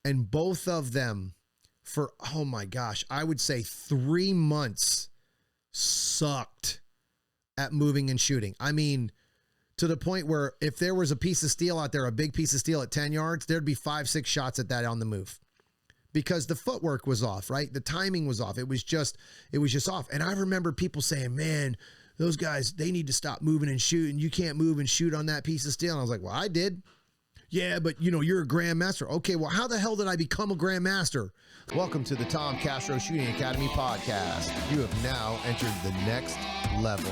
And both of them for, oh my gosh, I would say 3 months sucked at moving and shooting. I mean, to the point where if there was a piece of steel out there, a big piece of steel at 10 yards, there'd be 5-6 shots at that on the move because the footwork was off, right? The timing was off. It was just off. And I remember people saying, man, those guys, they need to stop moving and shooting. You can't move and shoot on that piece of steel. And I was like, well, I did. Yeah, but you're a grandmaster. Okay, well, how the hell did I become a grandmaster? Welcome to the Tom Castro Shooting Academy podcast. You have now entered the next level.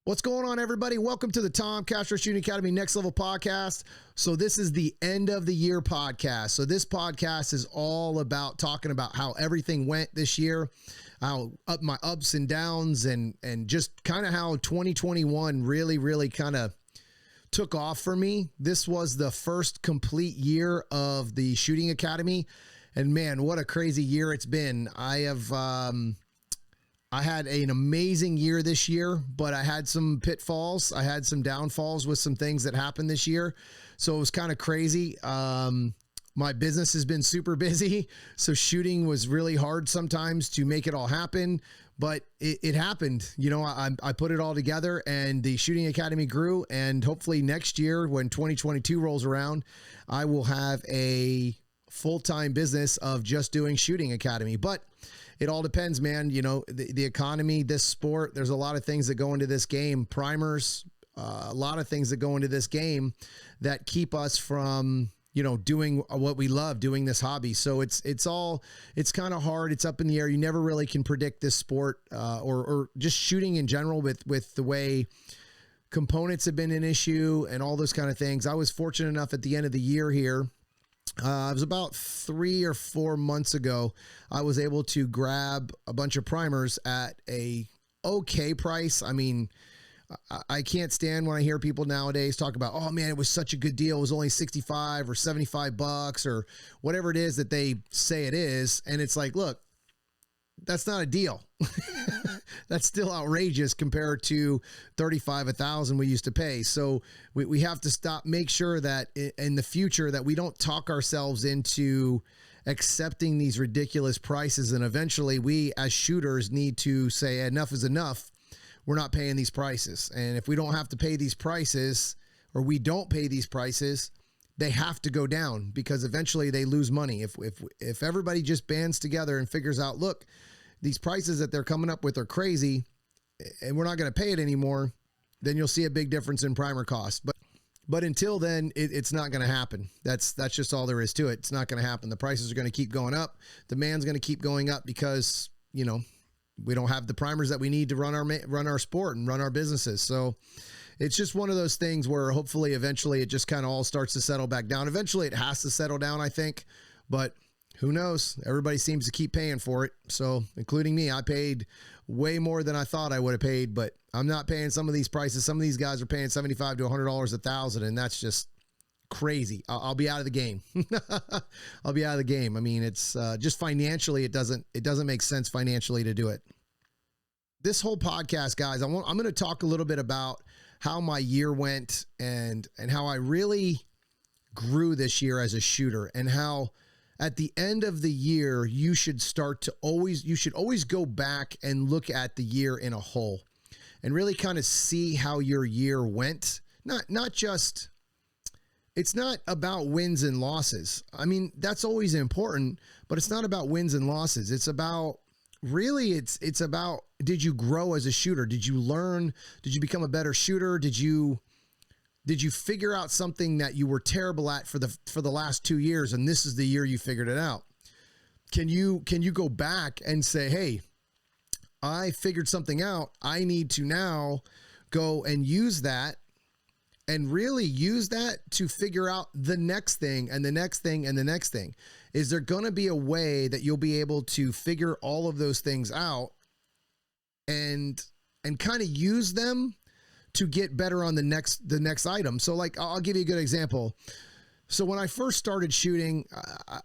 What's going on, everybody? Welcome to the Tom Castro Shooting Academy Next Level podcast. So this is the end of the year podcast. So this podcast is all about talking about how everything went this year, how my ups and downs, and just kind of how 2021 really kind of took off for me. This was the first complete year of the Shooting Academy, and man, what a crazy year it's been. I had an amazing year this year, but I had some pitfalls. I had some downfalls with some things that happened this year. So it was kind of crazy. My business has been super busy. So shooting was really hard sometimes to make it all happen, but it happened. I put it all together and the Shooting Academy grew. And hopefully next year, when 2022 rolls around, I will have a full-time business of just doing Shooting Academy. But it all depends, man. The economy, this sport, there's a lot of things that go into this game, primers, a lot of things that go into this game that keep us from, doing what we love, doing this hobby. So it's kind of hard. It's up in the air. You never really can predict this sport, or just shooting in general with the way components have been an issue and all those kind of things. I was fortunate enough at the end of the year here. It was about 3 or 4 months ago, I was able to grab a bunch of primers at a okay price. I mean, I can't stand when I hear people nowadays talk about, oh man, it was such a good deal. It was only 65 or 75 bucks or whatever it is that they say it is. And it's like, look, that's not a deal. That's still outrageous compared to 35, 1,000 we used to pay. So we have to make sure that in the future that we don't talk ourselves into accepting these ridiculous prices. And eventually we as shooters need to say enough is enough. We're not paying these prices. And if we don't have to pay these prices, or we don't pay these prices, they have to go down because eventually they lose money. If everybody just bands together and figures out, look, these prices that they're coming up with are crazy and we're not going to pay it anymore, then you'll see a big difference in primer cost. But until then, it's not going to happen. That's just all there is to it. It's not going to happen. The prices are going to keep going up. Demand's going to keep going up because, we don't have the primers that we need to run our sport and run our businesses. So it's just one of those things where hopefully eventually it just kind of all starts to settle back down. Eventually it has to settle down, I think, but who knows? Everybody seems to keep paying for it. So including me, I paid way more than I thought I would have paid, but I'm not paying some of these prices. Some of these guys are paying $75 to $100 a thousand, and that's just crazy. I'll be out of the game. I'll be out of the game. I mean, it's just financially, it doesn't make sense financially to do it. This whole podcast, guys, I'm going to talk a little bit about how my year went and how I really grew this year as a shooter, and how at the end of the year, you should always go back and look at the year in a whole and really kind of see how your year went. Not just, it's not about wins and losses. I mean, that's always important, but it's not about wins and losses. It's about it's about, did you grow as a shooter? Did you learn? Did you become a better shooter? Did you figure out something that you were terrible at for the last 2 years, and this is the year you figured it out? Can you go back and say, hey, I figured something out. I need to now go and use that and really use that to figure out the next thing and the next thing and the next thing. Is there going to be a way that you'll be able to figure all of those things out and kind of use them to get better on the next item? So like, I'll give you a good example. So when I first started shooting,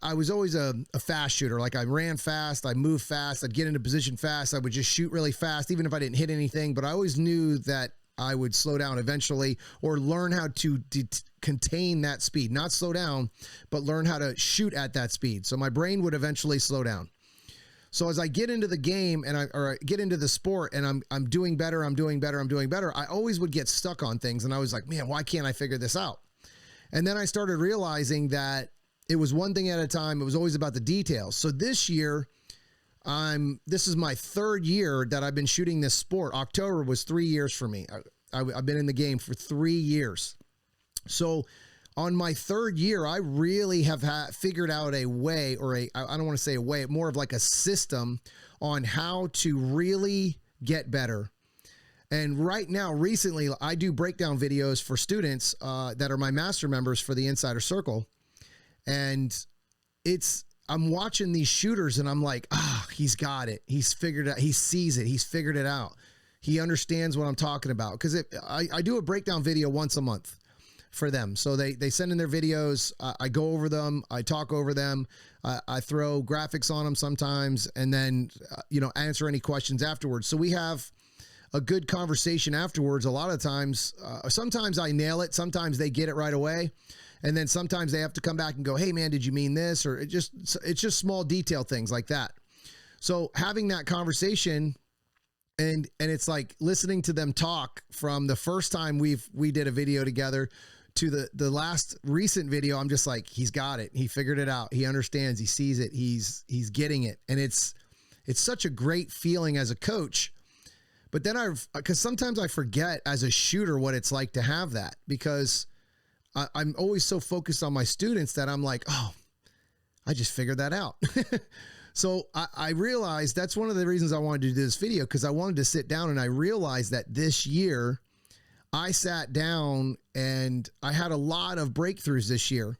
I was always a fast shooter. Like I ran fast, I moved fast, I'd get into position fast. I would just shoot really fast, even if I didn't hit anything, but I always knew that I would slow down eventually, or learn how to contain that speed, not slow down, but learn how to shoot at that speed. So my brain would eventually slow down. So as I get into the game and I get into the sport and I'm doing better, I always would get stuck on things. And I was like, man, why can't I figure this out? And then I started realizing that it was one thing at a time. It was always about the details. So this year, this is my third year that I've been shooting this sport. October was 3 years for me. I've been in the game for 3 years. So on my third year, I really have figured out a way, or I don't want to say a way, more of like a system on how to really get better. And right now, recently, I do breakdown videos for students that are my master members for the Insider Circle. And I'm watching these shooters and I'm like, he's got it. He's figured it out. He sees it. He's figured it out. He understands what I'm talking about. Because I do a breakdown video once a month for them. So they send in their videos. I go over them. I talk over them. I throw graphics on them sometimes, and then, answer any questions afterwards. So we have a good conversation afterwards. A lot of times, sometimes I nail it. Sometimes they get it right away. And then sometimes they have to come back and go, hey man, did you mean this? Or it's just small detail things like that. So having that conversation, and it's like listening to them talk from the first time we did a video together to the last recent video. I'm just like, he's got it. He figured it out. He understands. He sees it. He's getting it. And it's such a great feeling as a coach. But then because sometimes I forget as a shooter what it's like to have that, because I'm always so focused on my students that I'm like, oh, I just figured that out. So I realized that's one of the reasons I wanted to do this video, because I wanted to sit down, and I realized that this year I sat down and I had a lot of breakthroughs this year,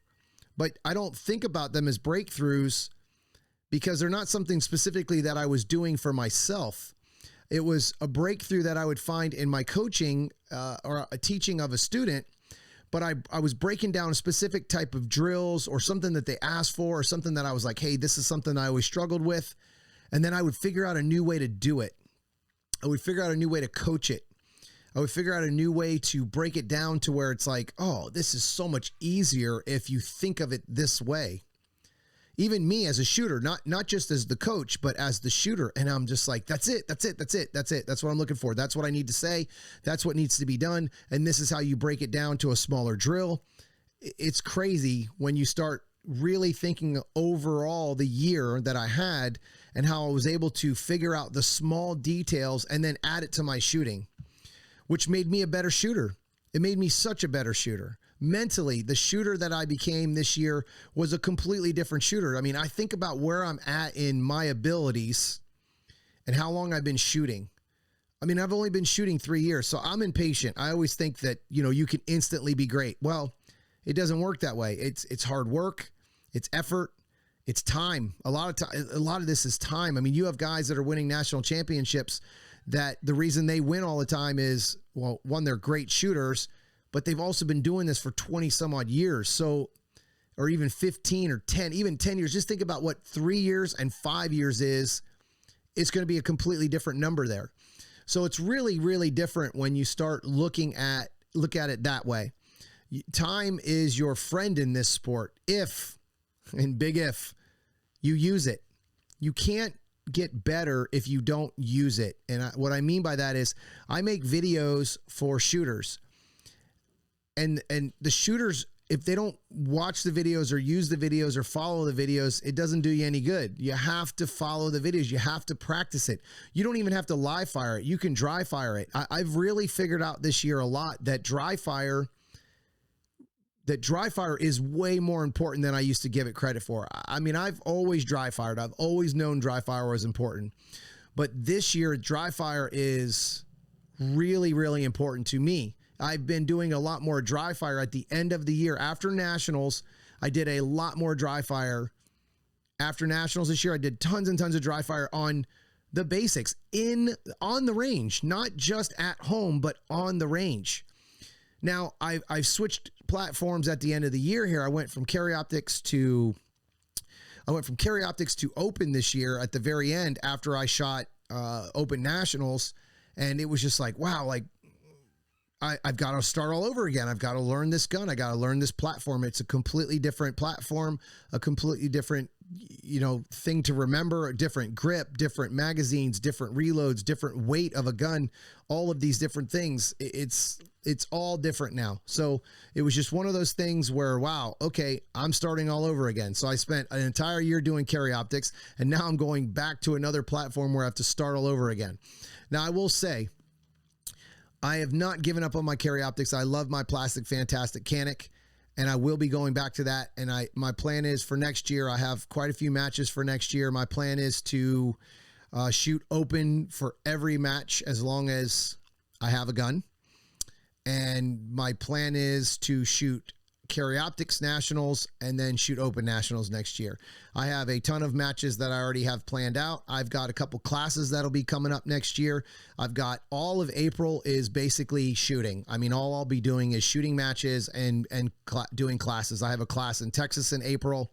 but I don't think about them as breakthroughs because they're not something specifically that I was doing for myself. It was a breakthrough that I would find in my coaching or a teaching of a student. But I was breaking down a specific type of drills or something that they asked for, or something that I was like, hey, this is something I always struggled with. And then I would figure out a new way to do it. I would figure out a new way to coach it. I would figure out a new way to break it down to where it's like, oh, this is so much easier if you think of it this way. Even me as a shooter, not just as the coach, but as the shooter. And I'm just like, that's it. That's what I'm looking for. That's what I need to say. That's what needs to be done. And this is how you break it down to a smaller drill. It's crazy when you start really thinking overall the year that I had and how I was able to figure out the small details and then add it to my shooting, which made me a better shooter. It made me such a better shooter. Mentally, the shooter that I became this year was a completely different shooter. I mean, I think about where I'm at in my abilities and how long I've been shooting. I mean, I've only been shooting 3 years, so I'm impatient. I always think that, you can instantly be great. Well, it doesn't work that way. It's hard work, it's effort, it's time. A lot of this is time. I mean, you have guys that are winning national championships that the reason they win all the time is, well, one, they're great shooters, but they've also been doing this for 20 some odd years. So, or even 15 or 10, even 10 years. Just think about what 3 years and 5 years is. It's going to be a completely different number there. So it's really, really different when you start look at it that way. Time is your friend in this sport. If, and big if, you use it. You can't get better if you don't use it. And what I mean by that is I make videos for shooters. And the shooters, if they don't watch the videos or use the videos or follow the videos, it doesn't do you any good. You have to follow the videos. You have to practice it. You don't even have to live fire it. You can dry fire it. I've really figured out this year a lot that dry fire is way more important than I used to give it credit for. I mean, I've always dry fired. I've always known dry fire was important. But this year, dry fire is really, really important to me. I've been doing a lot more dry fire at the end of the year. After Nationals, I did a lot more dry fire. After Nationals this year, I did tons and tons of dry fire on the basics on the range, not just at home, but on the range. Now, I've switched platforms at the end of the year here. I went from carry optics to open this year at the very end after I shot open Nationals. And it was just like, wow, like I've got to start all over again. I've got to learn this gun. I got to learn this platform. It's a completely different platform, a completely different, thing to remember, a different grip, different magazines, different reloads, different weight of a gun, all of these different things. It's all different now. So it was just one of those things where, wow, okay, I'm starting all over again. So I spent an entire year doing carry optics, and now I'm going back to another platform where I have to start all over again. Now I will say, I have not given up on my carry optics. I love my plastic fantastic Canic, and I will be going back to that. And my plan is for next year, I have quite a few matches for next year. My plan is to shoot open for every match as long as I have a gun. And my plan is to shoot carry optics nationals and then shoot open nationals next year. I have a ton of matches that I already have planned out. I've got a couple classes that'll be coming up next year. I've got all of April is basically shooting. I mean, all I'll be doing is shooting matches and doing classes. I have a class in Texas in April,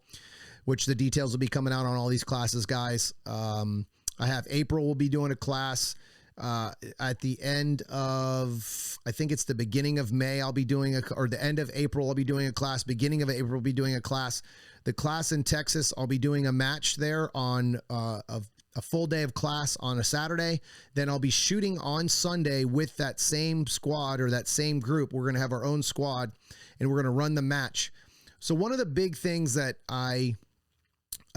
which the details will be coming out on all these classes, guys. I have April will be doing a class. At the end of, I think it's the beginning of May, I'll be doing or the end of April, I'll be doing a class. Beginning of April, I'll be doing a class. The class in Texas, I'll be doing a match there on a full day of class on a Saturday. Then I'll be shooting on Sunday with that same squad or that same group. We're going to have our own squad and we're going to run the match. So one of the big things that I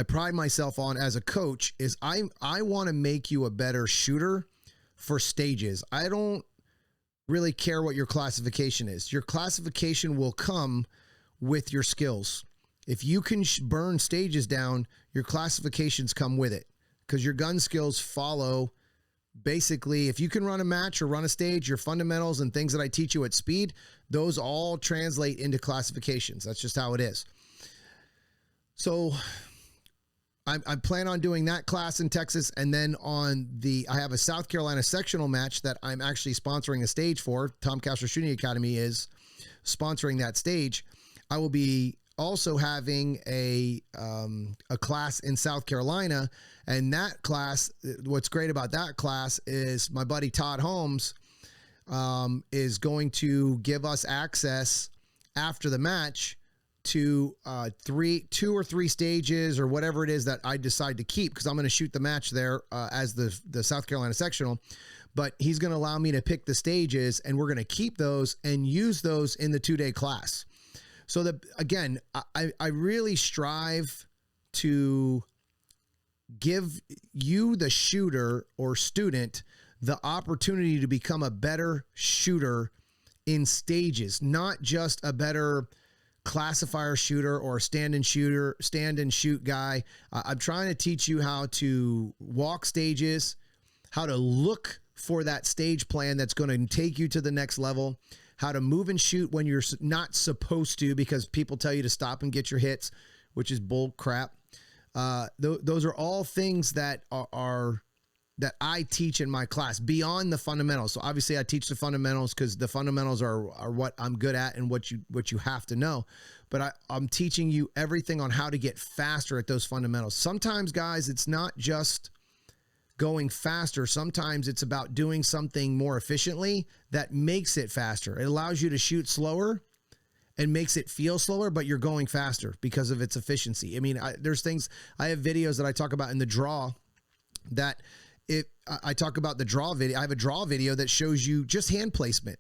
pride myself on as a coach is I want to make you a better shooter for stages. I don't really care what your classification is. Your classification will come with your skills. If you can burn stages down, your classifications come with it because your gun skills follow. Basically, if you can run a match or run a stage, your fundamentals and things that I teach you at speed, those all translate into classifications. That's just how it is. So I plan on doing that class in Texas, and then I have a South Carolina sectional match that I'm actually sponsoring a stage for. Tom Castro Shooting Academy is sponsoring that stage. I will be also having a class in South Carolina, and that class, what's great about that class is my buddy Todd Holmes is going to give us access after the match to 2 or 3 stages or whatever it is that I decide to keep, because I'm going to shoot the match there as the South Carolina sectional, but he's going to allow me to pick the stages and we're going to keep those and use those in the 2-day class. So that, again, I really strive to give you, the shooter or student, the opportunity to become a better shooter in stages, not just a better classifier shooter or stand and shoot guy. I'm trying to teach you how to walk stages, how to look for that stage plan that's going to take you to the next level, how to move and shoot when you're not supposed to because people tell you to stop and get your hits, which is bull crap. Those are all things that are that I teach in my class beyond the fundamentals. So obviously I teach the fundamentals because the fundamentals are what I'm good at and what you have to know. But I'm teaching you everything on how to get faster at those fundamentals. Sometimes, guys, it's not just going faster. Sometimes it's about doing something more efficiently that makes it faster. It allows you to shoot slower and makes it feel slower, but you're going faster because of its efficiency. I mean, there's things, I have videos that I talk about in the draw that I talk about the draw video. I have a draw video that shows you just hand placement,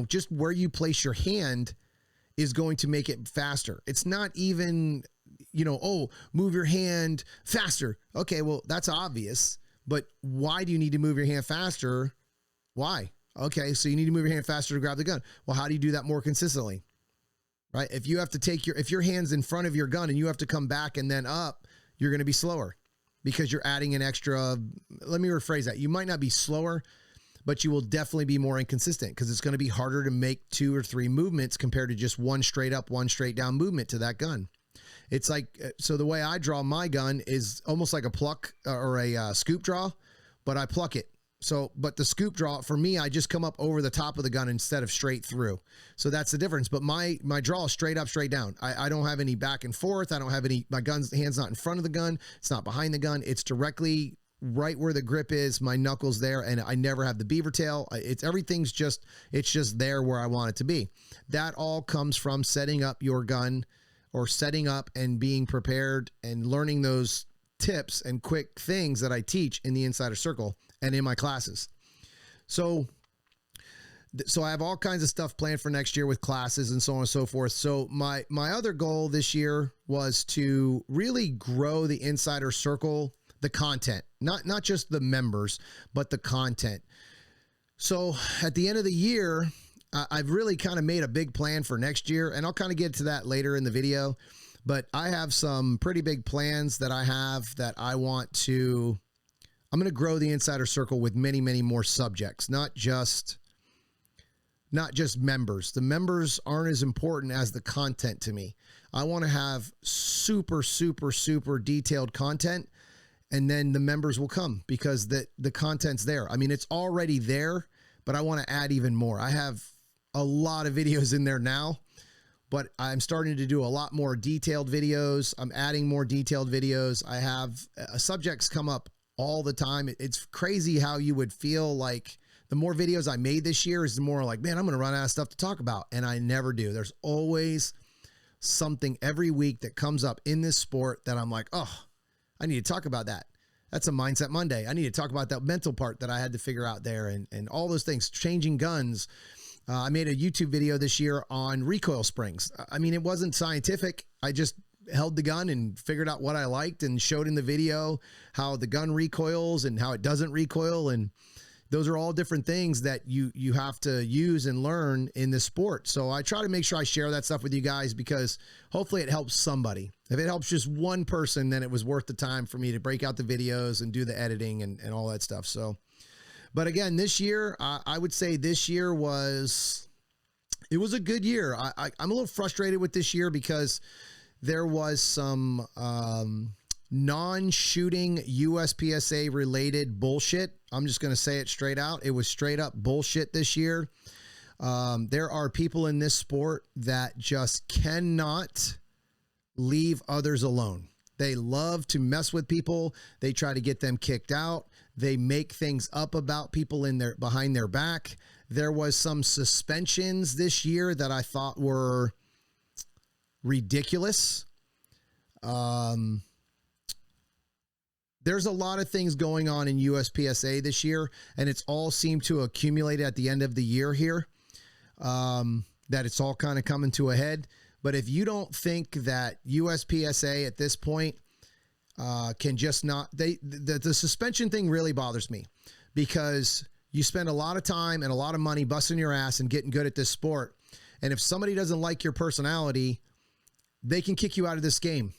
just where you place your hand is going to make it faster. It's not even, move your hand faster. Okay. Well, that's obvious, but why do you need to move your hand faster? Why? Okay. So you need to move your hand faster to grab the gun. Well, how do you do that more consistently? Right? If you have to if your hand's in front of your gun and you have to come back and then up, you're going to be slower. Because you're adding an extra, let me rephrase that. You might not be slower, but you will definitely be more inconsistent because it's going to be harder to make 2 or 3 movements compared to just one straight up, one straight down movement to that gun. It's like, so the way I draw my gun is almost like a pluck or a scoop draw, but I pluck it. So, but the scoop draw for me, I just come up over the top of the gun instead of straight through. So that's the difference. But my draw is straight up, straight down. I don't have any back and forth. I don't have any, hand's not in front of the gun. It's not behind the gun. It's directly right where the grip is, my knuckles there, and I never have the beaver tail. Everything's just there where I want it to be. That all comes from setting up your gun, or setting up and being prepared and learning those tips and quick things that I teach in the Insider Circle and in my classes. So I have all kinds of stuff planned for next year with classes and so on and so forth. So my other goal this year was to really grow the Insider Circle, the content, not just the members, but the content. So at the end of the year, I've really kind of made a big plan for next year, and I'll kind of get to that later in the video, but I have some pretty big plans that I have that I'm going to grow the Insider Circle with many, many more subjects, not just members. The members aren't as important as the content to me. I want to have super, super, super detailed content, and then the members will come because the content's there. I mean, it's already there, but I want to add even more. I have a lot of videos in there now, but I'm starting to do a lot more detailed videos. I'm adding more detailed videos. I have subjects come up all the time. It's crazy how you would feel like the more videos I made this year is the more like, man, I'm going to run out of stuff to talk about. And I never do. There's always something every week that comes up in this sport that I'm like, oh, I need to talk about that. That's a Mindset Monday. I need to talk about that mental part that I had to figure out there, and all those things, changing guns. I made a YouTube video this year on Recoil Springs. I mean, it wasn't scientific. I just held the gun and figured out what I liked and showed in the video how the gun recoils and how it doesn't recoil. And those are all different things that you have to use and learn in this sport. So I try to make sure I share that stuff with you guys because hopefully it helps somebody. If it helps just one person, then it was worth the time for me to break out the videos and do the editing and all that stuff. So, but again, this year, I would say this year it was a good year. I'm a little frustrated with this year because there was some non-shooting USPSA related bullshit. I'm just going to say it straight out. It was straight up bullshit this year. There are people in this sport that just cannot leave others alone. They love to mess with people. They try to get them kicked out. They make things up about people behind their back. There was some suspensions this year that I thought were ridiculous. There's a lot of things going on in USPSA this year, and it's all seemed to accumulate at the end of the year here, that it's all kind of coming to a head. But if you don't think that USPSA at this point can just not, the suspension thing really bothers me because you spend a lot of time and a lot of money busting your ass and getting good at this sport. And if somebody doesn't like your personality, they can kick you out of this game.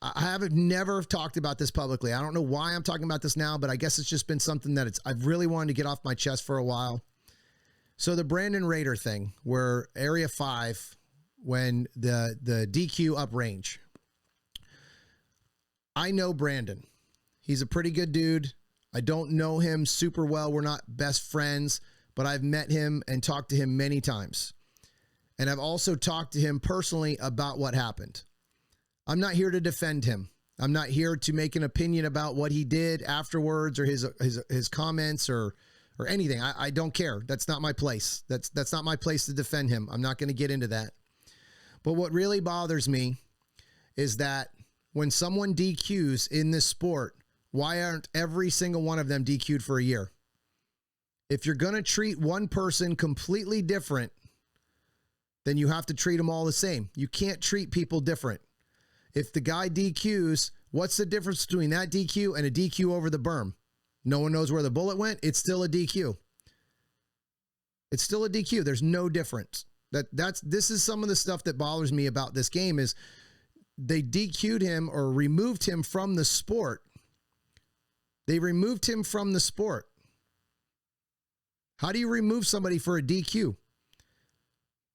I never talked about this publicly. I don't know why I'm talking about this now, but I guess it's just been something that I've really wanted to get off my chest for a while. So the Brandon Rader thing, where Area 5, when the DQ uprange, I know Brandon. He's a pretty good dude. I don't know him super well. We're not best friends, but I've met him and talked to him many times. And I've also talked to him personally about what happened. I'm not here to defend him. I'm not here to make an opinion about what he did afterwards or his comments or anything. I don't care. That's not my place. That's not my place to defend him. I'm not going to get into that. But what really bothers me is that when someone DQs in this sport, why aren't every single one of them DQ'd for a year? If you're going to treat one person completely different, then you have to treat them all the same. You can't treat people different. If the guy DQs, what's the difference between that DQ and a DQ over the berm? No one knows where the bullet went. It's still a DQ. It's still a DQ. There's no difference. This is some of the stuff that bothers me about this game is they DQ'd him or removed him from the sport. They removed him from the sport. How do you remove somebody for a DQ?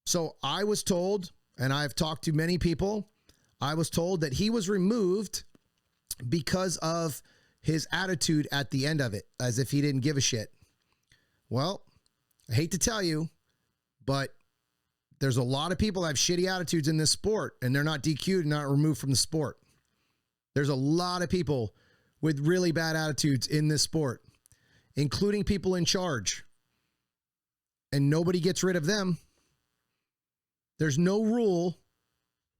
So I was told, and I've talked to many people, I was told that he was removed because of his attitude at the end of it, as if he didn't give a shit. Well, I hate to tell you, but there's a lot of people that have shitty attitudes in this sport, and they're not DQ'd and not removed from the sport. There's a lot of people with really bad attitudes in this sport, including people in charge. And nobody gets rid of them. There's no rule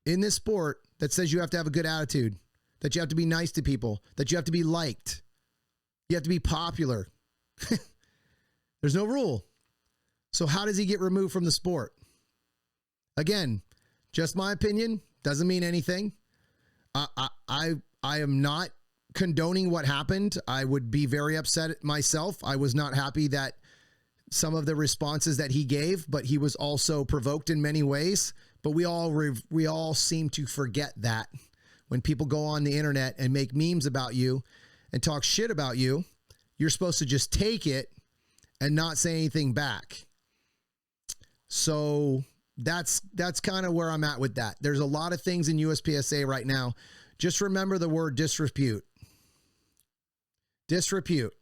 in this sport that says you have to have a good attitude, that you have to be nice to people, that you have to be liked, you have to be popular. There's no rule. So how does he get removed from the sport? Again, just my opinion, doesn't mean anything. I am not condoning what happened. I would be very upset myself. I was not happy that some of the responses that he gave, but he was also provoked in many ways. But we all seem to forget that when people go on the internet and make memes about you and talk shit about you, you're supposed to just take it and not say anything back. So that's kind of where I'm at with that. There's a lot of things in USPSA right now. Just remember the word disrepute. Disrepute.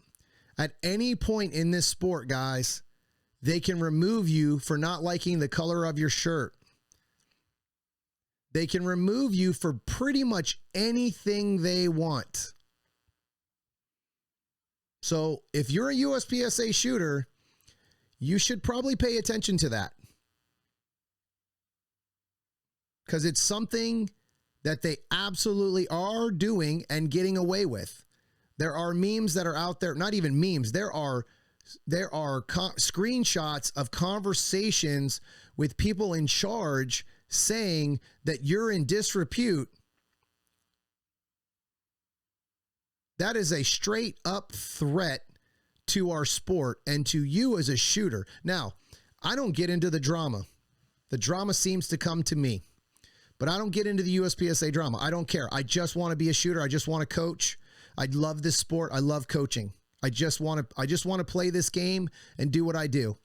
At any point in this sport, guys, they can remove you for not liking the color of your shirt. They can remove you for pretty much anything they want. So if you're a USPSA shooter, you should probably pay attention to that. Because it's something that they absolutely are doing and getting away with. There are memes that are out there, not even memes. There are screenshots of conversations with people in charge saying that you're in disrepute. That is a straight up threat to our sport and to you as a shooter. Now, I don't get into the drama. The drama seems to come to me, but I don't get into the USPSA drama. I don't care. I just want to be a shooter. I just want to coach. I love this sport. I love coaching. I just want to play this game and do what I do.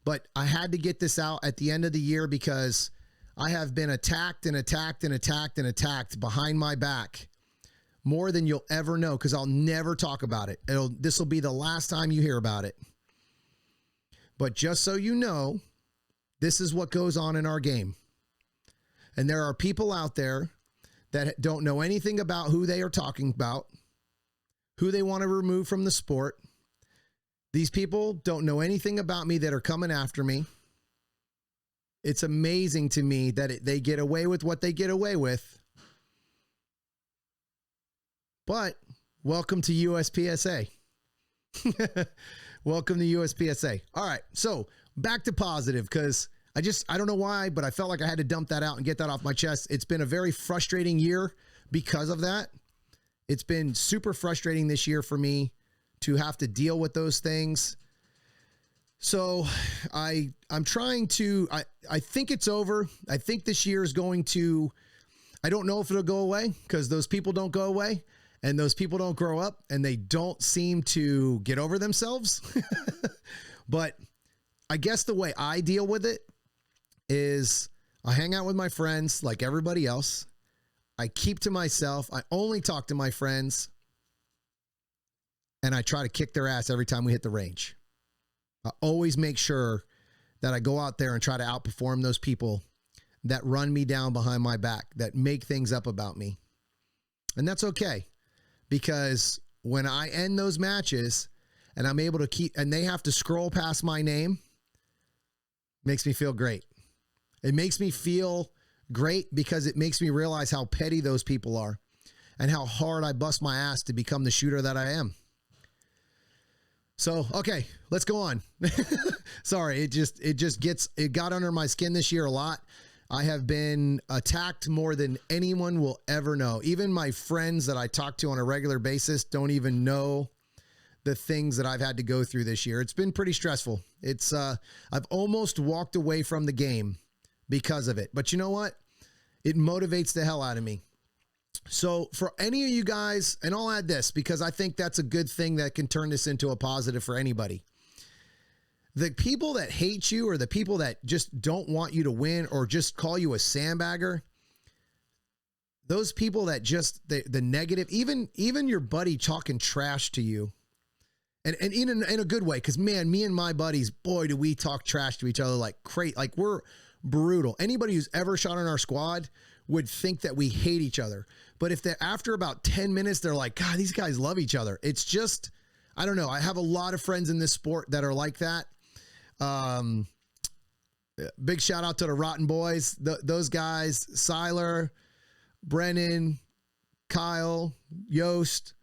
But I had to get this out at the end of the year because I have been attacked and attacked and attacked and attacked behind my back more than you'll ever know, because I'll never talk about it. This will be the last time you hear about it. But just so you know, this is what goes on in our game. And there are people out there that don't know anything about who they are talking about, who they want to remove from the sport. These people don't know anything about me that are coming after me. It's amazing to me that they get away with what they get away with. But welcome to USPSA. Welcome to USPSA. All right. So back to positive, because I don't know why, but I felt like I had to dump that out and get that off my chest. It's been a very frustrating year because of that. It's been super frustrating this year for me to have to deal with those things. So I'm trying to, I think it's over. I think this year is going to, I don't know if it'll go away, because those people don't go away and those people don't grow up and they don't seem to get over themselves. But I guess the way I deal with it is I hang out with my friends like everybody else. I keep to myself. I only talk to my friends, and I try to kick their ass every time we hit the range. I always make sure that I go out there and try to outperform those people that run me down behind my back, that make things up about me. And that's okay, because when I end those matches and I'm able to keep, and they have to scroll past my name, makes me feel great. It makes me feel great because it makes me realize how petty those people are and how hard I bust my ass to become the shooter that I am. So, okay, let's go on. Sorry, it got under my skin this year a lot. I have been attacked more than anyone will ever know. Even my friends that I talk to on a regular basis don't even know the things that I've had to go through this year. It's been pretty stressful. I've almost walked away from the game because of it. But you know what? It motivates the hell out of me. So for any of you guys, and I'll add this because I think that's a good thing that can turn this into a positive for anybody. The people that hate you, or the people that just don't want you to win, or just call you a sandbagger, those people that just, the negative, even your buddy talking trash to you, and in a good way, because man, me and my buddies, boy, do we talk trash to each other like crazy. Like, we're brutal. Anybody who's ever shot in our squad, would think that we hate each other. But if they're after about 10 minutes, they're like, God, these guys love each other. It's just, I don't know. I have a lot of friends in this sport that are like that. Big shout out to the Rotten Boys. Those guys, Siler, Brennan, Kyle, Yost,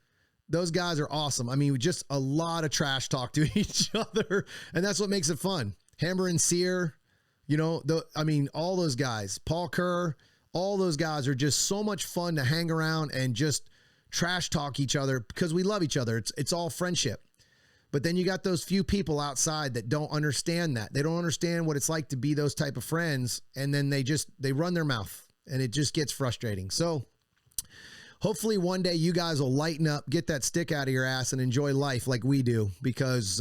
those guys are awesome. I mean, just a lot of trash talk to each other, and that's what makes it fun. Hammer and Sear, all those guys, Paul Kerr, all those guys are just so much fun to hang around and just trash talk each other because we love each other. It's all friendship. But then you got those few people outside that don't understand that. They don't understand what it's like to be those type of friends, and then they run their mouth, and it just gets frustrating. So hopefully one day you guys will lighten up, get that stick out of your ass, and enjoy life like we do, because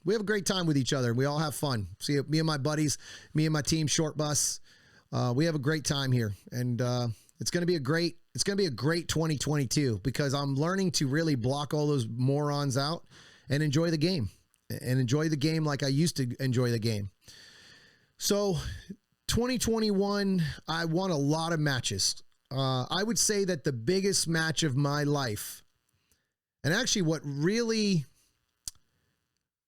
we have a great time with each other. We all have fun. See, me and my buddies, me and my team, Short Bus, we have a great time here, and it's going to be a great 2022, because I'm learning to really block all those morons out and enjoy the game, like I used to enjoy the game. So 2021, I won a lot of matches. I would say that the biggest match of my life, and actually what really,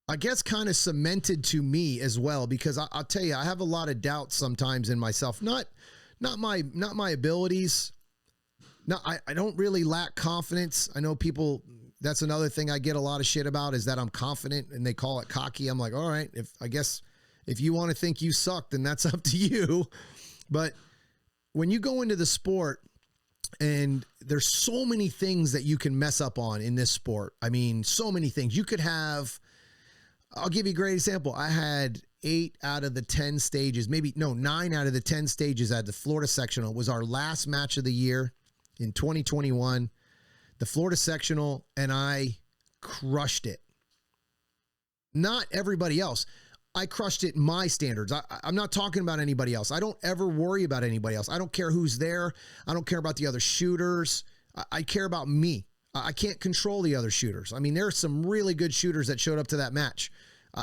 I guess, kind of cemented to me as well, because I'll tell you, I have a lot of doubts sometimes in myself, not my abilities. No, I don't really lack confidence. I know people, that's another thing I get a lot of shit about, is that I'm confident, and they call it cocky. I'm like, all right, if you want to think you suck, then that's up to you. But when you go into the sport, and there's so many things that you can mess up on in this sport. I mean, so many things you could have. I'll give you a great example. I had 9 out of the 10 stages at the Florida sectional. It was our last match of the year in 2021, the Florida sectional, and I crushed it. Not everybody else. I crushed it my standards. I'm not talking about anybody else. I don't ever worry about anybody else. I don't care who's there. I don't care about the other shooters. I care about me. I can't control the other shooters. I mean, there are some really good shooters that showed up to that match.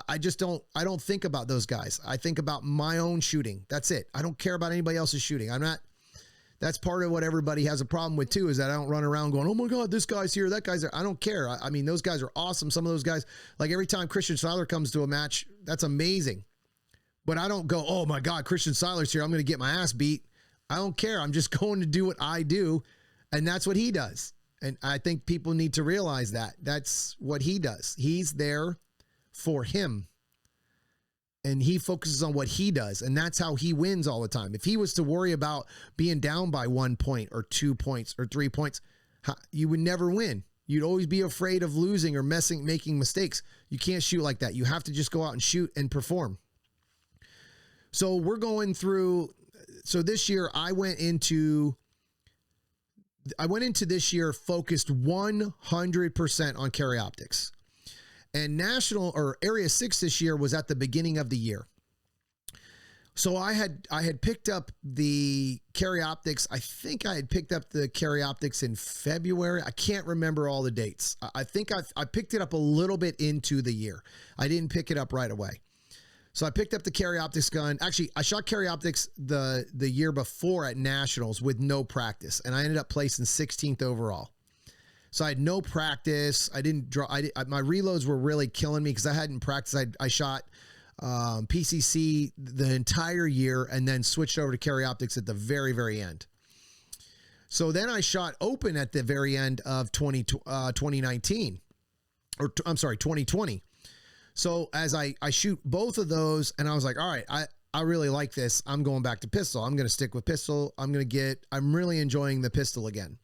I don't think about those guys. I think about my own shooting. That's it. I don't care about anybody else's shooting. That's part of what everybody has a problem with too, is that I don't run around going, oh my God, this guy's here, that guy's there. I don't care. I mean, those guys are awesome. Some of those guys, like every time Christian Seiler comes to a match, that's amazing. But I don't go, oh my God, Christian Seiler's here, I'm going to get my ass beat. I don't care. I'm just going to do what I do. And that's what he does. And I think people need to realize that that's what he does. He's there for him. And he focuses on what he does. And that's how he wins all the time. If he was to worry about being down by 1 point or 2 points or 3 points, you would never win. You'd always be afraid of losing or making mistakes. You can't shoot like that. You have to just go out and shoot and perform. So we're going through. So this year I went into this year focused 100% on carry optics. And national or area 6 this year was at the beginning of the year. So I had picked up the carry optics. I think I had picked up the carry optics in February. I can't remember all the dates. I think I picked it up a little bit into the year. I didn't pick it up right away. So I picked up the carry optics gun. Actually, I shot carry optics the year before at nationals with no practice, and I ended up placing 16th overall. So I had no practice. I didn't draw. My reloads were really killing me because I hadn't practiced. I shot PCC the entire year and then switched over to carry optics at the very, very end. So then I shot open at the very end of 2019, or I'm sorry, 2020. So as I shoot both of those, and I was like, all right, I really like this. I'm going back to pistol. I'm going to stick with pistol. I'm really enjoying the pistol again.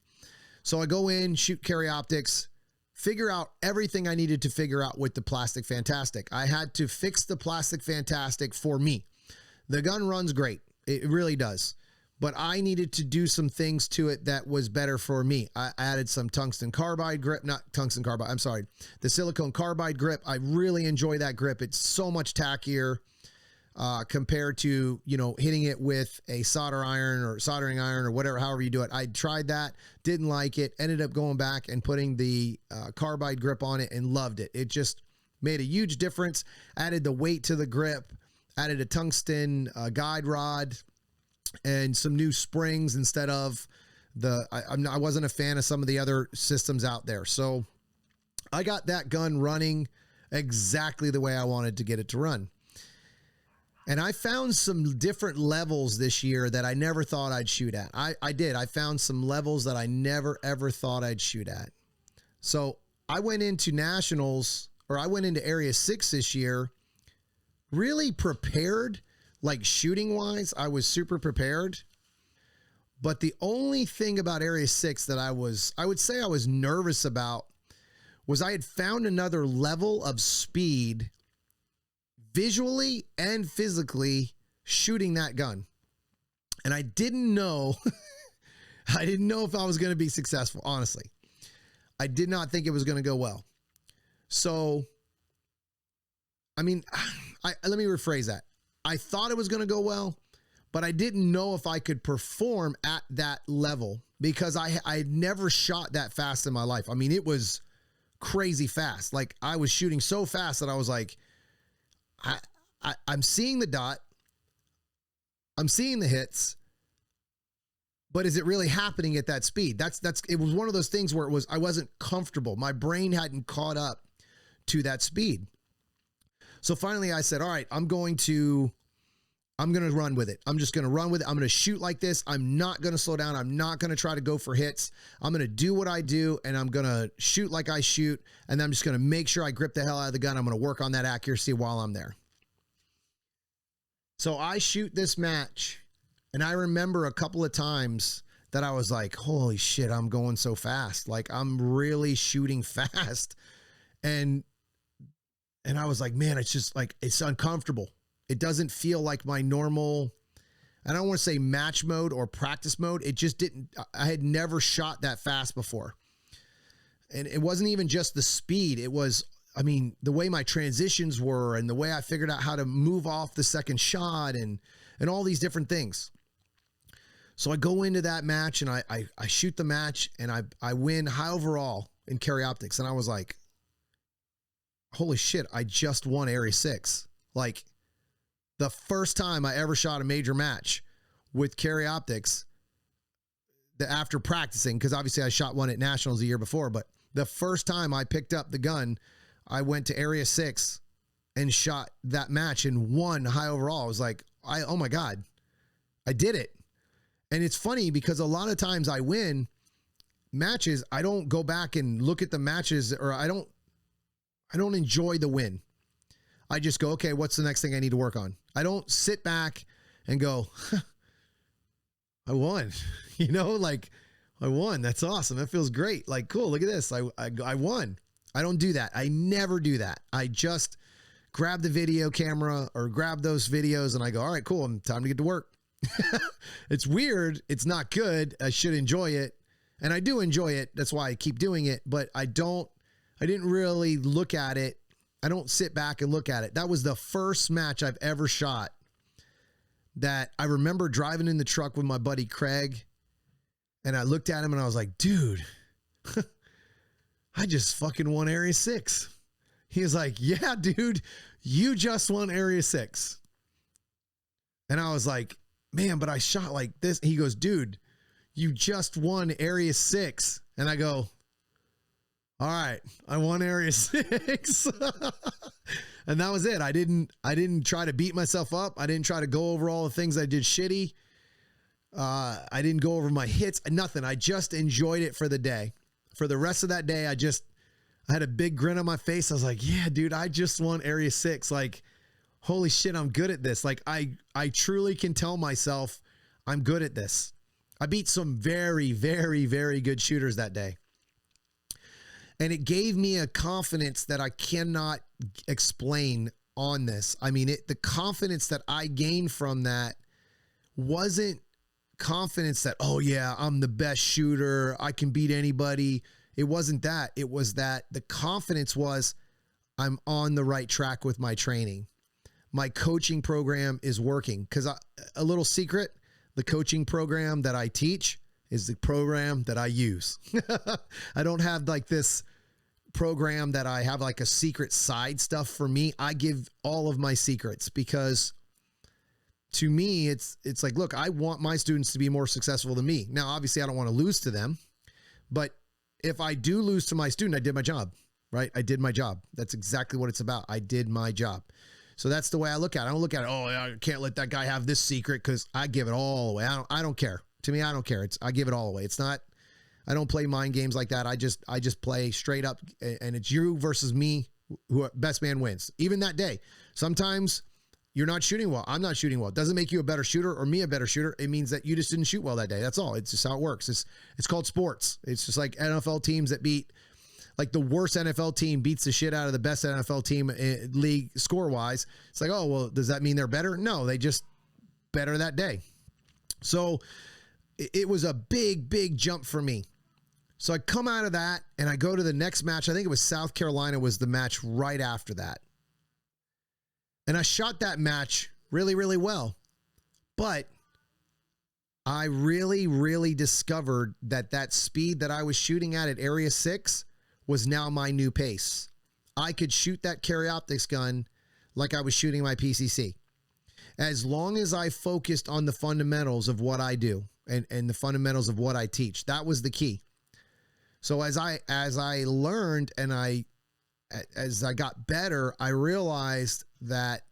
So I go in, shoot carry optics, figure out everything I needed to figure out with the Plastic Fantastic. I had to fix the Plastic Fantastic for me. The gun runs great. It really does. But I needed to do some things to it that was better for me. I added some tungsten carbide grip, not tungsten carbide, I'm sorry, the silicone carbide grip. I really enjoy that grip. It's so much tackier compared to, hitting it with a soldering iron or whatever, however you do it. I tried that, didn't like it, ended up going back and putting the carbide grip on it and loved it. It just made a huge difference. Added the weight to the grip, added a tungsten guide rod. and some new springs instead of I wasn't a fan of some of the other systems out there. So I got that gun running exactly the way I wanted to get it to run. And I found some different levels this year that I never thought I'd shoot at. I did. I found some levels that I never, ever thought I'd shoot at. So I went into nationals, or I went into Area 6 this year, really prepared, like shooting wise. I was super prepared. But the only thing about Area 6 that I would say I was nervous about was I had found another level of speed visually and physically shooting that gun. And I didn't know, I didn't know if I was going to be successful. Honestly, I did not think it was going to go well. So, I mean, let me rephrase that. I thought it was going to go well, but I didn't know if I could perform at that level because I had never shot that fast in my life. I mean, it was crazy fast. Like I was shooting so fast that I was like, I'm seeing the dot. I'm seeing the hits, but is it really happening at that speed? It was one of those things where I wasn't comfortable. My brain hadn't caught up to that speed. So finally I said, all right, I'm going to run with it. I'm just going to run with it. I'm going to shoot like this. I'm not going to slow down. I'm not going to try to go for hits. I'm going to do what I do, and I'm going to shoot like I shoot, and I'm just going to make sure I grip the hell out of the gun. I'm going to work on that accuracy while I'm there. So I shoot this match, and I remember a couple of times that I was like, holy shit, I'm going so fast. Like, I'm really shooting fast. And I was like, man, it's just like, it's uncomfortable. It doesn't feel like my normal, I don't want to say match mode or practice mode. It just didn't, I had never shot that fast before. And it wasn't even just the speed. It was, I mean, the way my transitions were and the way I figured out how to move off the second shot and all these different things. So I go into that match and I shoot the match and I win high overall in carry optics. And I was like, holy shit, I just won Area 6. Like, the first time I ever shot a major match with carry optics after practicing, because obviously I shot one at nationals the year before, but the first time I picked up the gun, I went to Area 6 and shot that match and won high overall. I was like, oh my God, I did it. And it's funny because a lot of times I win matches, I don't go back and look at the matches, or I don't enjoy the win. I just go, okay, what's the next thing I need to work on? I don't sit back and go, I won, like I won. That's awesome. That feels great. Like, cool. Look at this. I won. I don't do that. I never do that. I just grab the video camera or grab those videos and I go, all right, cool. Time to get to work. It's weird. It's not good. I should enjoy it. And I do enjoy it. That's why I keep doing it. But I didn't really look at it. I don't sit back and look at it. That was the first match I've ever shot that I remember driving in the truck with my buddy Craig. And I looked at him and I was like, dude, I just fucking won Area 6. He was like, yeah, dude, you just won Area 6. And I was like, man, but I shot like this. He goes, dude, you just won Area 6. And I go, all right, I won Area 6. And that was it. I didn't try to beat myself up. I didn't try to go over all the things I did shitty. I didn't go over my hits, nothing. I just enjoyed it for the day. For the rest of that day, I had a big grin on my face. I was like, yeah, dude, I just won Area 6. Like, holy shit, I'm good at this. Like, I truly can tell myself I'm good at this. I beat some very, very, very good shooters that day. And it gave me a confidence that I cannot explain on this. I mean, the confidence that I gained from that wasn't confidence that, oh yeah, I'm the best shooter, I can beat anybody. It wasn't that. It was that the confidence was I'm on the right track with my training. My coaching program is working. Because a little secret, the coaching program that I teach is the program that I use. I don't have like this program that I have like a secret side stuff for me. I give all of my secrets because to me, it's like, look, I want my students to be more successful than me. Now, obviously I don't want to lose to them, but if I do lose to my student, I did my job, right? I did my job. That's exactly what it's about. I did my job. So that's the way I look at it. I don't look at it, oh, I can't let that guy have this secret because I give it all away. I don't care. To me, I don't care. I give it all away. It's not, I don't play mind games like that. I just play straight up, and it's you versus me. Who best man wins. Even that day. Sometimes you're not shooting well. I'm not shooting well. It doesn't make you a better shooter or me a better shooter. It means that you just didn't shoot well that day. That's all. It's just how it works. It's called sports. It's just like NFL teams that beat, like the worst NFL team beats the shit out of the best NFL team in league score wise. It's like, oh, well, does that mean they're better? No, they just better that day. So it was a big jump for me. So I come out of that and I go to the next match. I think it was South Carolina was the match right after that. And I shot that match really, really well. But I really discovered that speed that I was shooting at Area 6 was now my new pace. I could shoot that carry optics gun like I was shooting my PCC. As long as I focused on the fundamentals of what I do and the fundamentals of what I teach, that was the key. So as I learned and as I got better, I realized that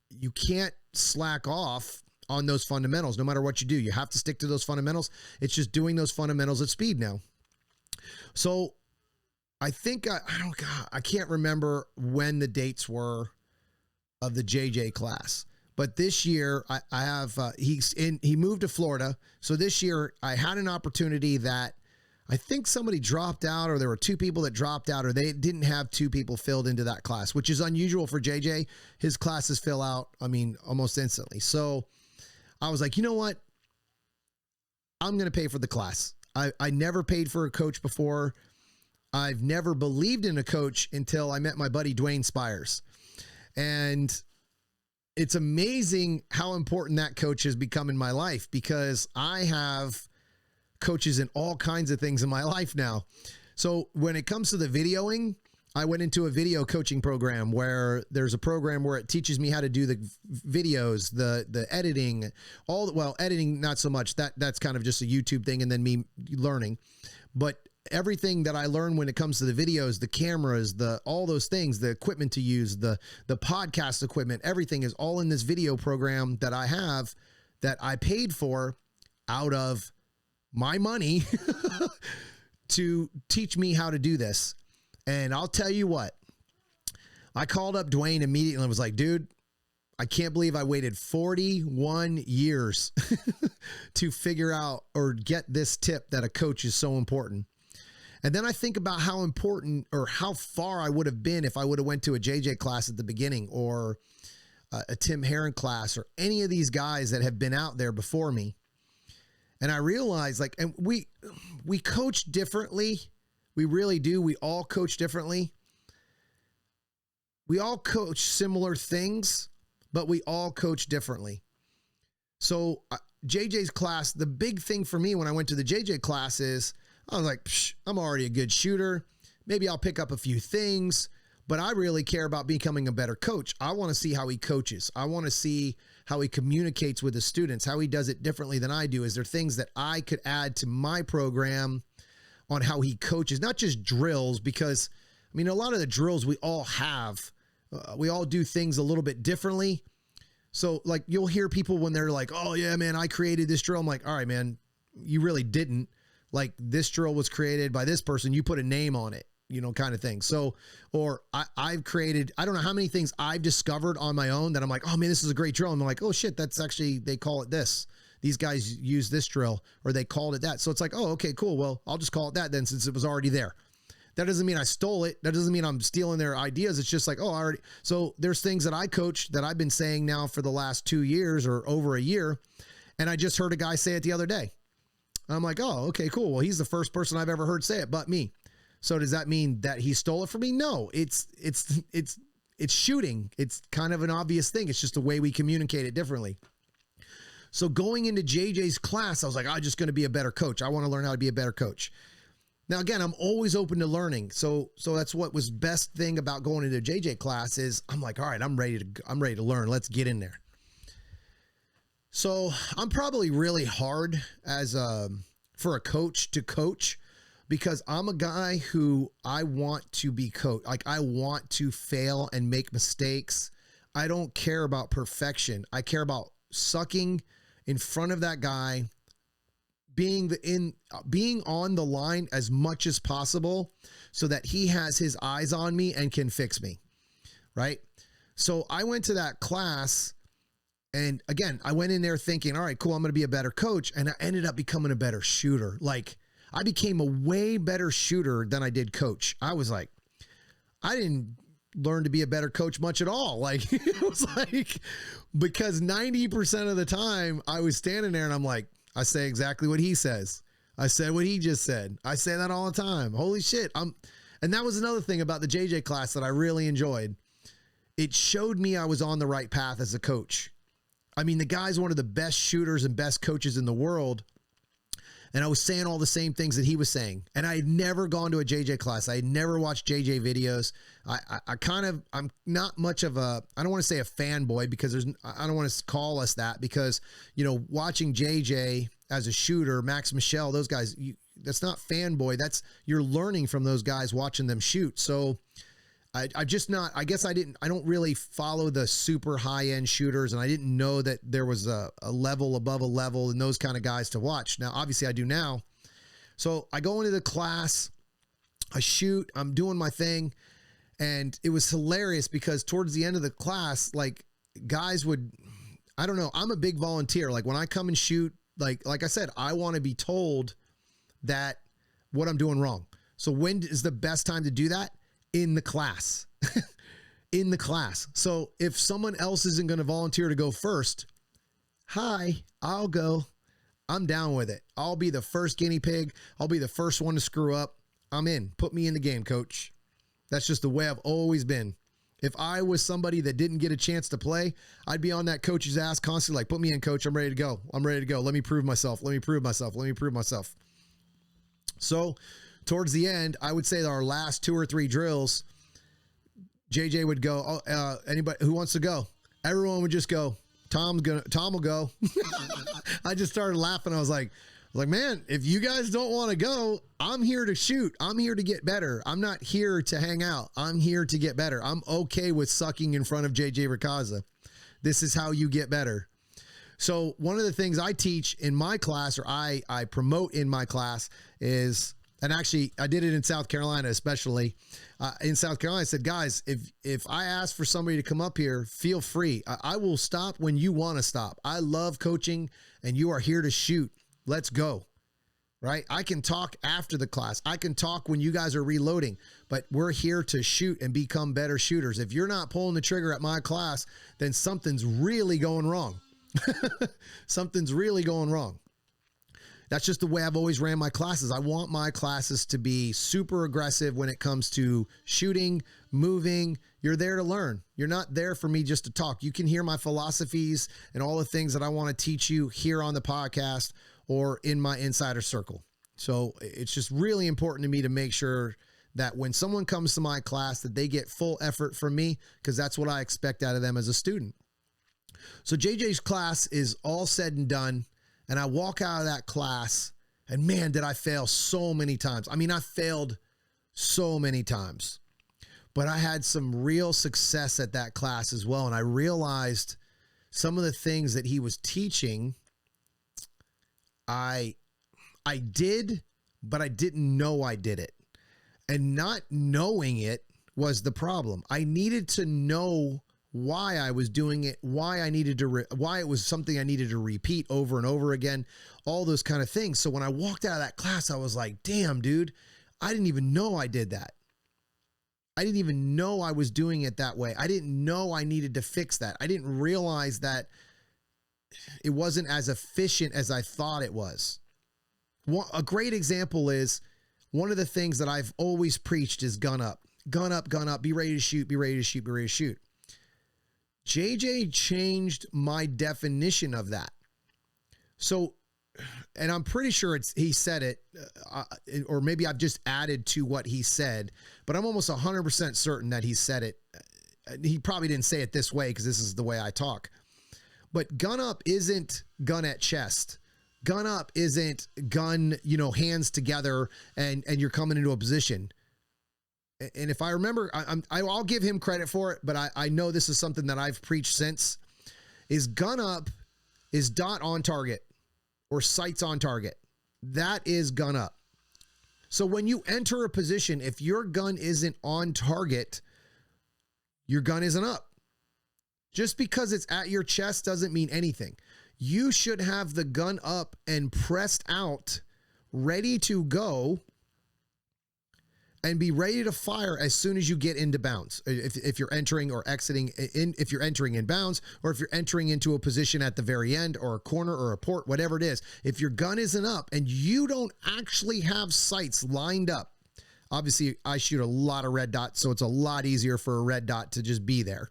you can't slack off on those fundamentals no matter what you do. You have to stick to those fundamentals. It's just doing those fundamentals at speed now. So I think I can't remember when the dates were of the JJ class, but this year I have he moved to Florida. So this year I had an opportunity that I think somebody dropped out, or there were two people that dropped out, or they didn't have two people filled into that class, which is unusual for JJ. His classes fill out, I mean, almost instantly. So I was like, you know what? I'm going to pay for the class. I never paid for a coach before. I've never believed in a coach until I met my buddy Dwayne Spires. And it's amazing how important that coach has become in my life, because I have coaches in all kinds of things in my life now. So when it comes to the videoing, I went into a video coaching program where there's a program where it teaches me how to do the videos, the editing, editing, not so much. That's kind of just a YouTube thing and then me learning. But everything that I learned when it comes to the videos, the cameras, all those things, the equipment to use, the podcast equipment, everything is all in this video program that I have that I paid for out of my money to teach me how to do this. And I'll tell you what, I called up Dwayne immediately and was like, dude, I can't believe I waited 41 years to figure out or get this tip that a coach is so important. And then I think about how important or how far I would have been if I would have went to a JJ class at the beginning, or a Tim Herron class, or any of these guys that have been out there before me. And I realized, like, and we coach differently. We really do. We all coach differently. We all coach similar things, but we all coach differently. So JJ's class, the big thing for me when I went to the JJ class is, I was like, I'm already a good shooter. Maybe I'll pick up a few things, but I really care about becoming a better coach. I want to see how he coaches. I want to see how he communicates with the students, how he does it differently than I do. Is there things that I could add to my program on how he coaches, not just drills, because I mean, a lot of the drills we all have, we all do things a little bit differently. So like you'll hear people when they're like, oh yeah, man, I created this drill. I'm like, all right, man, you really didn't. Like, this drill was created by this person. You put a name on it, you know, kind of thing. So, or I've created, I don't know how many things I've discovered on my own that I'm like, oh man, this is a great drill. And I'm like, oh shit, that's actually, they call it this. These guys use this drill, or they called it that. So it's like, oh, okay, cool. Well, I'll just call it that then, since it was already there. That doesn't mean I stole it. That doesn't mean I'm stealing their ideas. It's just like, oh, I already. So there's things that I coach that I've been saying now for the last 2 years or over a year. And I just heard a guy say it the other day. I'm like, oh, okay, cool. Well, he's the first person I've ever heard say it, but me. So does that mean that he stole it from me? No, it's shooting. It's kind of an obvious thing. It's just the way we communicate it differently. So going into JJ's class, I was like, I'm just going to be a better coach. I want to learn how to be a better coach. Now, again, I'm always open to learning. So that's what was best thing about going into JJ class is I'm like, all right, I'm ready to learn. Let's get in there. So I'm probably really hard for a coach to coach, because I'm a guy who I want to be coached. Like, I want to fail and make mistakes. I don't care about perfection. I care about sucking in front of that guy, being on the line as much as possible so that he has his eyes on me and can fix me. Right? So I went to that class, and again, I went in there thinking, all right, cool, I'm going to be a better coach. And I ended up becoming a better shooter. Like, I became a way better shooter than I did coach. I was like, I didn't learn to be a better coach much at all. Like, it was like, because 90% of the time I was standing there and I'm like, I say exactly what he says. I said what he just said. I say that all the time. Holy shit. And that was another thing about the JJ class that I really enjoyed. It showed me I was on the right path as a coach. I mean, the guy's one of the best shooters and best coaches in the world. And I was saying all the same things that he was saying. And I had never gone to a JJ class. I had never watched JJ videos. I'm not much of I don't want to say a fanboy, because I don't want to call us that, because, watching JJ as a shooter, Max Michel, those guys, that's not fanboy. You're learning from those guys, watching them shoot. So I don't really follow the super high end shooters, and I didn't know that there was a level above a level and those kind of guys to watch. Now, obviously I do now. So I go into the class, I shoot, I'm doing my thing. And it was hilarious because towards the end of the class, like, guys I don't know, I'm a big volunteer. Like, when I come and shoot, like I said, I want to be told that what I'm doing wrong. So when is the best time to do that? In the class. In the class. So if someone else isn't going to volunteer to go first, hi, I'll go. I'm down with it. I'll be the first guinea pig. I'll be the first one to screw up. I'm in. Put me in the game, coach. That's just the way I've always been. If I was somebody that didn't get a chance to play, I'd be on that coach's ass constantly, like, put me in, coach. I'm ready to go. I'm ready to go. Let me prove myself. Let me prove myself. Let me prove myself. So towards the end, I would say that our last 2 or 3 drills, JJ would go, anybody who wants to go? Everyone would just go, Tom will go. I just started laughing. I was like, man, if you guys don't want to go, I'm here to shoot. I'm here to get better. I'm not here to hang out. I'm here to get better. I'm okay with sucking in front of JJ Racaza. This is how you get better. So one of the things I teach in my class, or I promote in my class, is, and actually I did it in South Carolina, especially in South Carolina, I said, guys, if I ask for somebody to come up here, feel free. I will stop when you want to stop. I love coaching, and you are here to shoot. Let's go. Right? I can talk after the class. I can talk when you guys are reloading, but we're here to shoot and become better shooters. If you're not pulling the trigger at my class, then something's really going wrong. Something's really going wrong. That's just the way I've always ran my classes. I want my classes to be super aggressive when it comes to shooting, moving. You're there to learn. You're not there for me just to talk. You can hear my philosophies and all the things that I want to teach you here on the podcast or in my insider circle. So it's just really important to me to make sure that when someone comes to my class, that they get full effort from me, because that's what I expect out of them as a student. So JJ's class is all said and done. And I walk out of that class, and man, did I fail so many times. I mean, I failed so many times, but I had some real success at that class as well. And I realized some of the things that he was teaching, I did, but I didn't know I did it. And not knowing it was the problem. I needed to know why I was doing it, why I needed to, why it was something I needed to repeat over and over again, all those kind of things. So when I walked out of that class, I was like, damn, dude, I didn't even know I did that. I didn't even know I was doing it that way. I didn't know I needed to fix that. I didn't realize that it wasn't as efficient as I thought it was. A great example is one of the things that I've always preached is gun up, gun up, gun up, be ready to shoot, be ready to shoot, be ready to shoot. JJ changed my definition of that. So, and I'm pretty sure he said it, or maybe I've just added to what he said, but I'm almost 100% certain that he said it. He probably didn't say it this way, because this is the way I talk. But gun up isn't gun at chest. Gun up isn't gun, hands together and you're coming into a position. And if I remember, I'll give him credit for it, but I know this is something that I've preached since, is gun up is dot on target or sights on target. That is gun up. So when you enter a position, if your gun isn't on target, your gun isn't up. Just because it's at your chest doesn't mean anything. You should have the gun up and pressed out, ready to go, and be ready to fire as soon as you get into bounds. If you're entering or exiting if you're entering in bounds, or if you're entering into a position at the very end or a corner or a port, whatever it is, if your gun isn't up and you don't actually have sights lined up, obviously I shoot a lot of red dots, so it's a lot easier for a red dot to just be there.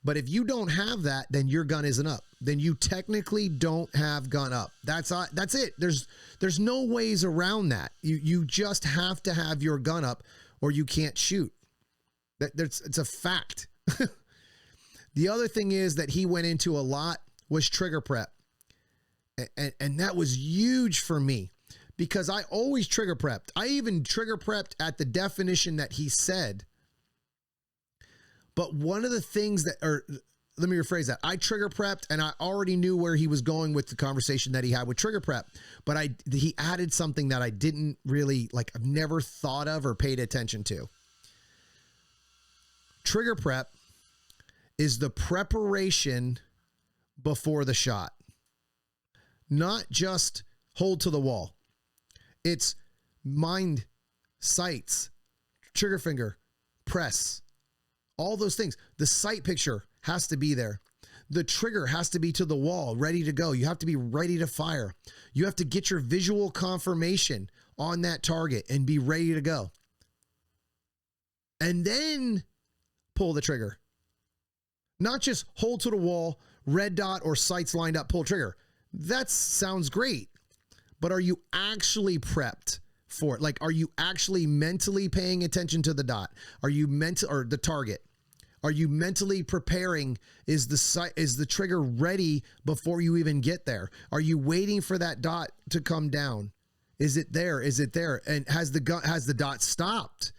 But if you don't have that, then your gun isn't up. Then you technically don't have gun up. That's it. There's no ways around that. You just have to have your gun up or you can't shoot. It's a fact. The other thing is that he went into a lot was trigger prep. And that was huge for me because I always trigger prepped. I even trigger prepped at the definition that he said. But one of the things let me rephrase that. I trigger prepped and I already knew where he was going with the conversation that he had with trigger prep, but he added something that I didn't really I've never thought of or paid attention to. Trigger prep is the preparation before the shot, not just hold to the wall. It's mind, sights, trigger finger, press. All those things. The sight picture has to be there. The trigger has to be to the wall, ready to go. You have to be ready to fire. You have to get your visual confirmation on that target and be ready to go. And then pull the trigger. Not just hold to the wall, red dot or sights lined up, pull trigger. That sounds great. But are you actually prepped for it? Are you actually mentally paying attention to the dot? Are you or the target? Are you mentally preparing? Is the trigger ready before you even get there? Are you waiting for that dot to come down? Is it there? Is it there? And has the dot stopped?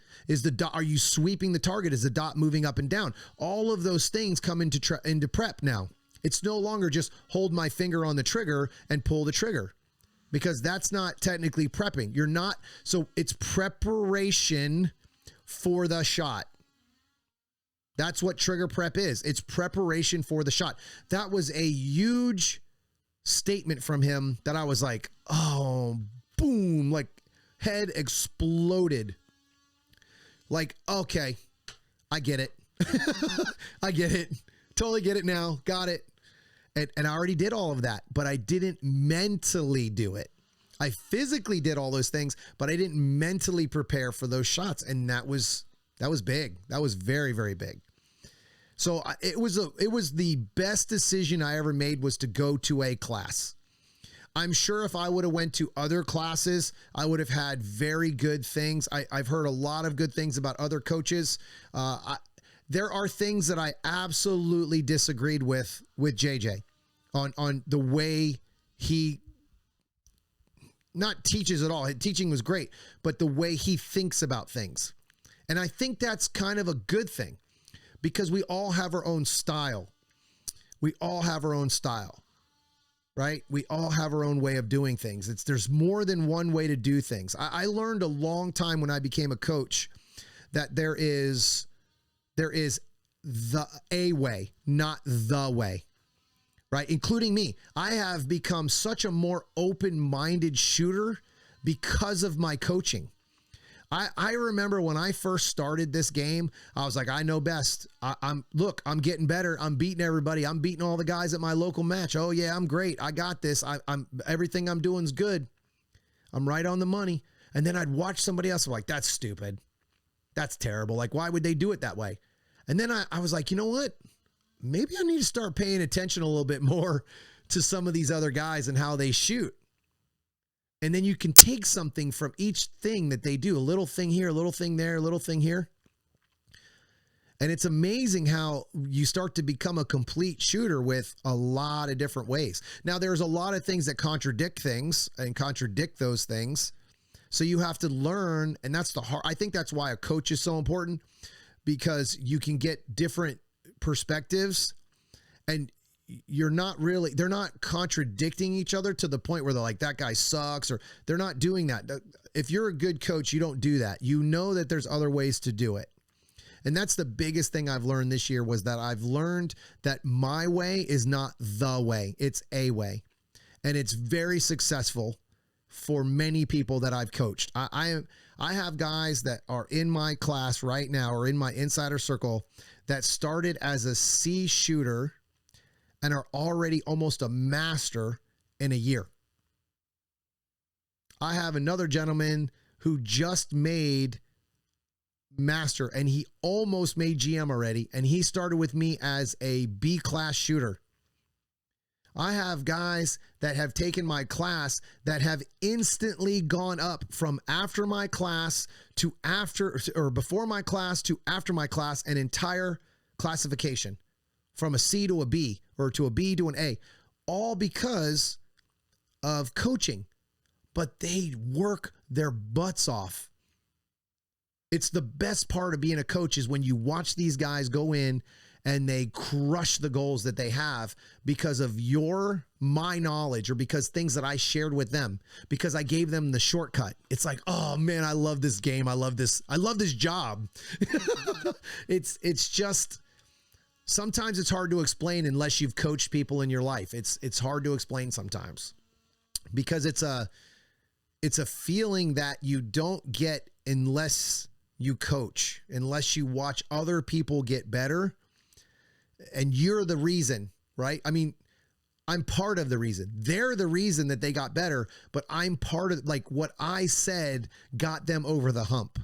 Are you sweeping the target? Is the dot moving up and down? All of those things come into prep now. It's no longer just hold my finger on the trigger and pull the trigger, because that's not technically prepping. So it's preparation for the shot. That's what trigger prep is. It's preparation for the shot. That was a huge statement from him that I was like, oh, boom, head exploded. Okay, I get it. I get it. Totally get it now. Got it. And I already did all of that, but I didn't mentally do it. I physically did all those things, but I didn't mentally prepare for those shots. And that was big. That was very, very big. So it was the best decision I ever made, was to go to a class. I'm sure if I would have went to other classes, I would have had very good things. I've heard a lot of good things about other coaches. There are things that I absolutely disagreed with JJ on the way he not teaches at all. His teaching was great, but the way he thinks about things. And I think that's kind of a good thing, because we all have our own style. We all have our own style, right? We all have our own way of doing things. There's more than one way to do things. I learned a long time when I became a coach that there is a way, not the way, right? Including me. I have become such a more open-minded shooter because of my coaching. I remember when I first started this game, I was like, I know best. I'm getting better. I'm beating everybody. I'm beating all the guys at my local match. Oh yeah, I'm great. I got this. Everything I'm doing is good. I'm right on the money. And then I'd watch somebody else. I'm like, that's stupid. That's terrible. Why would they do it that way? And then I was like, you know what? Maybe I need to start paying attention a little bit more to some of these other guys and how they shoot. And then you can take something from each thing that they do, a little thing here, a little thing there, a little thing here. And it's amazing how you start to become a complete shooter with a lot of different ways. Now, there's a lot of things that contradict things and contradict those things. So you have to learn, and that's the hard. I think that's why a coach is so important, because you can get different perspectives, and they're not contradicting each other to the point where they're like, that guy sucks, or they're not doing that. If you're a good coach, you don't do that. You know that there's other ways to do it. And that's the biggest thing I've learned this year, was that I've learned that my way is not the way, it's a way. And it's very successful for many people that I've coached. I have guys that are in my class right now, or in my insider circle, that started as a C shooter and are already almost a master in a year. I have another gentleman who just made master, and he almost made GM already, and he started with me as a B class shooter. I have guys that have taken my class that have instantly gone up from after my class to after, or before my class to after my class, an entire classification from a C to a B, or to a B to an A, all because of coaching. But they work their butts off. It's the best part of being a coach, is when you watch these guys go in and they crush the goals that they have because of my knowledge, or because things that I shared with them, because I gave them the shortcut. It's like, oh man, I love this game. I love this job. It's just, sometimes it's hard to explain unless you've coached people in your life. It's hard to explain sometimes, because it's a feeling that you don't get unless you coach, unless you watch other people get better, and you're the reason, right? I mean, I'm part of the reason. They're the reason that they got better, but I'm part of, like, what I said got them over the hump.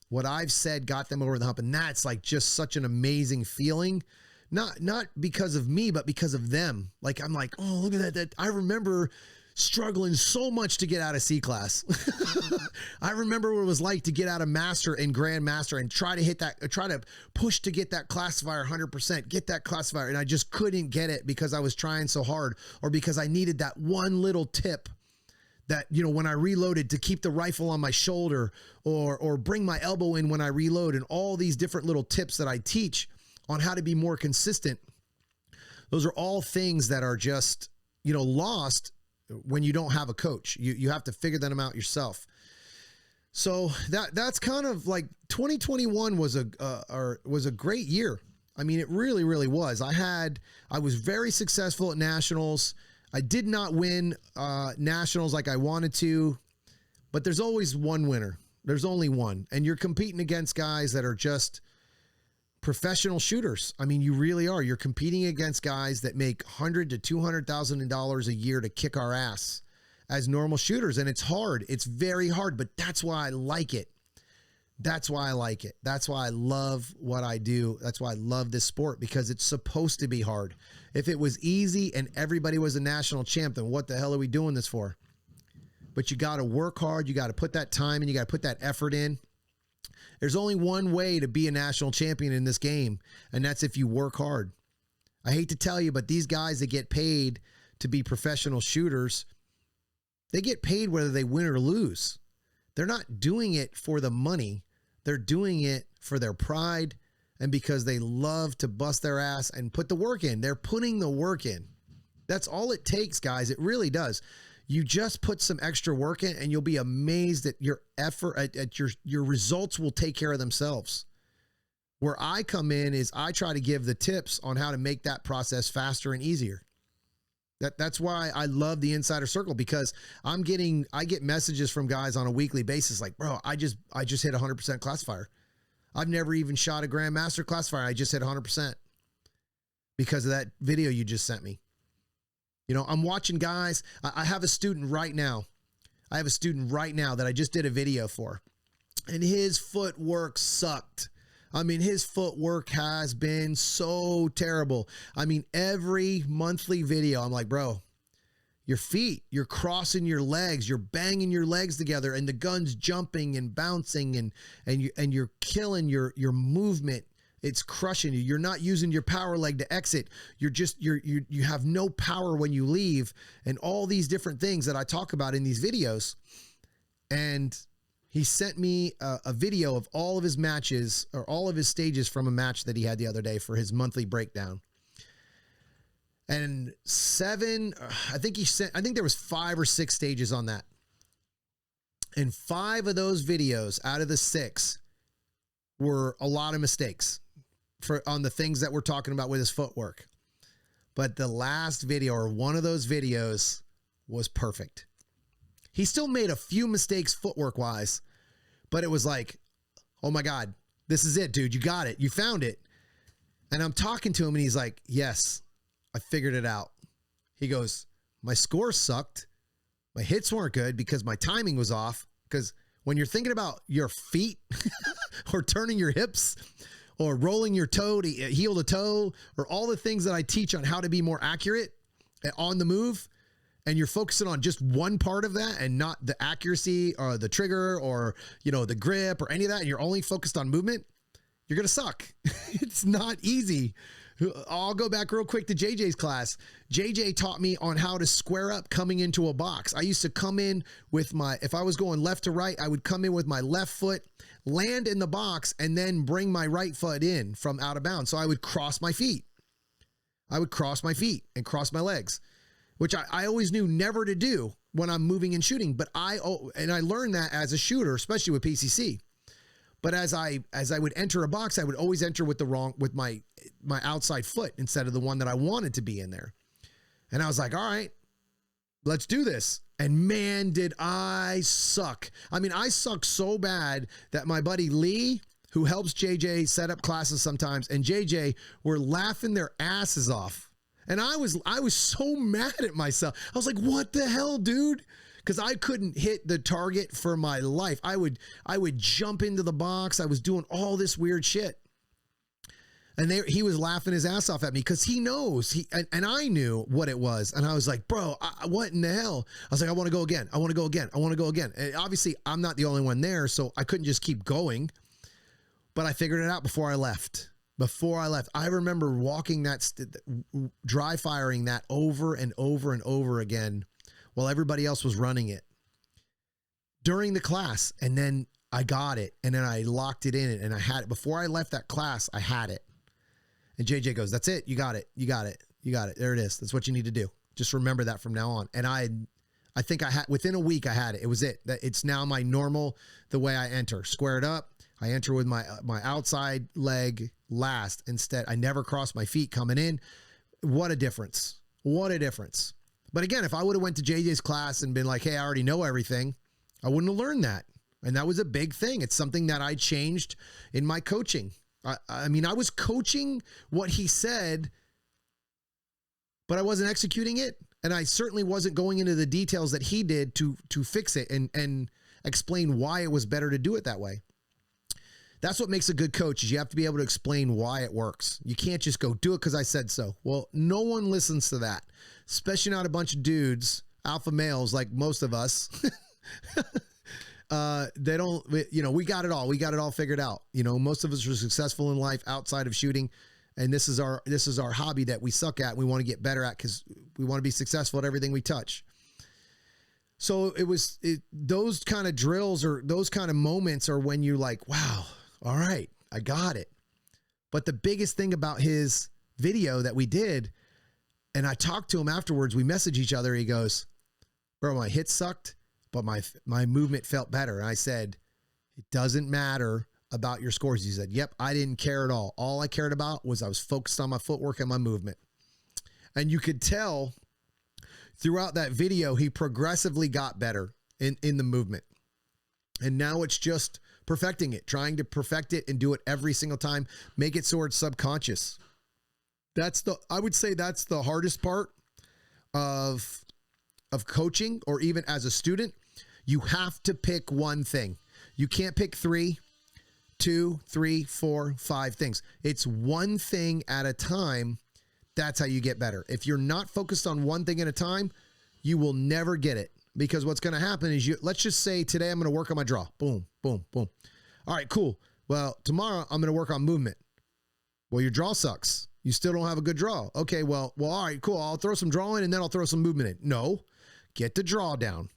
What I've said got them over the hump. And that's like just such an amazing feeling. Not because of me, but because of them. Like, I'm like, oh, look at that. I remember struggling so much to get out of C class. I remember what it was like to get out of master and grand master and try to push to get that classifier 100%, get that classifier. And I just couldn't get it because I was trying so hard, or because I needed that one little tip that, when I reloaded, to keep the rifle on my shoulder, or bring my elbow in when I reload, and all these different little tips that I teach on how to be more consistent. Those are all things that are just, lost when you don't have a coach. You have to figure them out yourself. So that's kind of like 2021 was a great year. I mean, it really, really was. I was very successful at nationals. I did not win nationals like I wanted to, but there's always one winner. There's only one, and you're competing against guys that are just professional shooters. I mean, you really are. You're competing against guys that make $100,000 to $200,000 a year to kick our ass as normal shooters. And it's hard. It's very hard, but that's why I like it. That's why I like it. That's why I love what I do. That's why I love this sport, because it's supposed to be hard. If it was easy and everybody was a national champ, then what the hell are we doing this for? But you got to work hard. You got to put that time in. You got to put that effort in. There's only one way to be a national champion in this game, and that's if you work hard. I hate to tell you, but these guys that get paid to be professional shooters, they get paid whether they win or lose. They're not doing it for the money. They're doing it for their pride and because they love to bust their ass and put the work in. They're putting the work in. That's all it takes, guys. It really does. You just put some extra work in, and you'll be amazed at your effort, at your results will take care of themselves. Where I come in is I try to give the tips on how to make that process faster and easier. That's why I love the Insider Circle, because I get messages from guys on a weekly basis like, bro, I just hit 100% classifier. I've never even shot a Grandmaster classifier. I just hit 100% because of that video you just sent me. I'm watching guys. I have a student right now. That I just did a video for, and his footwork sucked. I mean, his footwork has been so terrible. I mean, every monthly video, I'm like, bro, your feet, you're crossing your legs, you're banging your legs together, and the gun's jumping and bouncing, and you're killing your movement It's crushing you. You're not using your power leg to exit. You have no power when you leave, and all these different things that I talk about in these videos. And he sent me a video of all of his matches, or all of his stages from a match that he had the other day for his monthly breakdown. And I think there was 5 or 6 stages on that. And 5 of those videos out of the 6 were a lot of mistakes on the things that we're talking about with his footwork. But the last video, or one of those videos, was perfect. He still made a few mistakes footwork wise, but it was like, oh my God, this is it, dude. You got it. You found it. And I'm talking to him and he's like, yes, I figured it out. He goes, my score sucked. My hits weren't good because my timing was off. Because when you're thinking about your feet or turning your hips or rolling your toe to heel to toe, or all the things that I teach on how to be more accurate on the move, and you're focusing on just one part of that and not the accuracy or the trigger or, the grip or any of that, and you're only focused on movement, you're going to suck. It's not easy. I'll go back real quick to JJ's class. JJ taught me on how to square up coming into a box. I used to come in with if I was going left to right, I would come in with my left foot, land in the box, and then bring my right foot in from out of bounds. So I would cross my feet. I would cross my feet and cross my legs, which I always knew never to do when I'm moving and shooting. But I learned that as a shooter, especially with PCC. But as I would enter a box, I would always enter with my outside foot instead of the one that I wanted to be in there. And I was like, all right, let's do this. And man, did I suck. I mean, I suck so bad that my buddy Lee, who helps JJ set up classes sometimes, and JJ were laughing their asses off. And I was so mad at myself. I was like, what the hell, dude? Because I couldn't hit the target for my life. I would jump into the box. I was doing all this weird shit. And he was laughing his ass off at me because he knows. And I knew what it was. And I was like, bro, what in the hell? I was like, I want to go again. I want to go again. I want to go again. And obviously, I'm not the only one there, so I couldn't just keep going. But I figured it out before I left. I remember walking dry firing that over and over and over again while everybody else was running it during the class. And then I got it, and then I locked it in, and I had it. Before I left that class, I had it. And JJ goes, that's it. You got it. You got it. You got it. There it is. That's what you need to do. Just remember that from now on. And I think within a week I had it. It was it. It's now my normal, the way I enter. Square it up. I enter with my outside leg last. Instead, I never cross my feet coming in. What a difference. What a difference. But again, if I would have went to JJ's class and been like, hey, I already know everything, I wouldn't have learned that. And that was a big thing. It's something that I changed in my coaching. I mean, I was coaching what he said, but I wasn't executing it. And I certainly wasn't going into the details that he did to fix it and explain why it was better to do it that way. That's what makes a good coach, is you have to be able to explain why it works. You can't just go do it because I said so. Well, no one listens to that, especially not a bunch of dudes, alpha males like most of us. They don't, we got it all. We got it all figured out. Most of us are successful in life outside of shooting. And this is our hobby that we suck at. We want to get better at because we want to be successful at everything we touch. So those kind of drills or those kind of moments are when you're like, wow, all right, I got it. But the biggest thing about his video that we did, and I talked to him afterwards, we messaged each other. He goes, bro, my hit sucked, but my movement felt better. And I said, it doesn't matter about your scores. He said, yep, I didn't care at all. All I cared about was I was focused on my footwork and my movement. And you could tell throughout that video, he progressively got better in the movement. And now it's just perfecting it, trying to perfect it and do it every single time, make it so it's subconscious. I would say that's the hardest part of coaching, or even as a student. You have to pick one thing. You can't pick 3, 2, 3, 4, 5 things. It's one thing at a time. That's how you get better. If you're not focused on one thing at a time, you will never get it. Because what's going to happen is let's just say today I'm going to work on my draw. Boom, boom, boom. All right, cool. Well, tomorrow I'm going to work on movement. Well, your draw sucks. You still don't have a good draw. Okay, well, all right, cool. I'll throw some draw in and then I'll throw some movement in. No, get the draw down.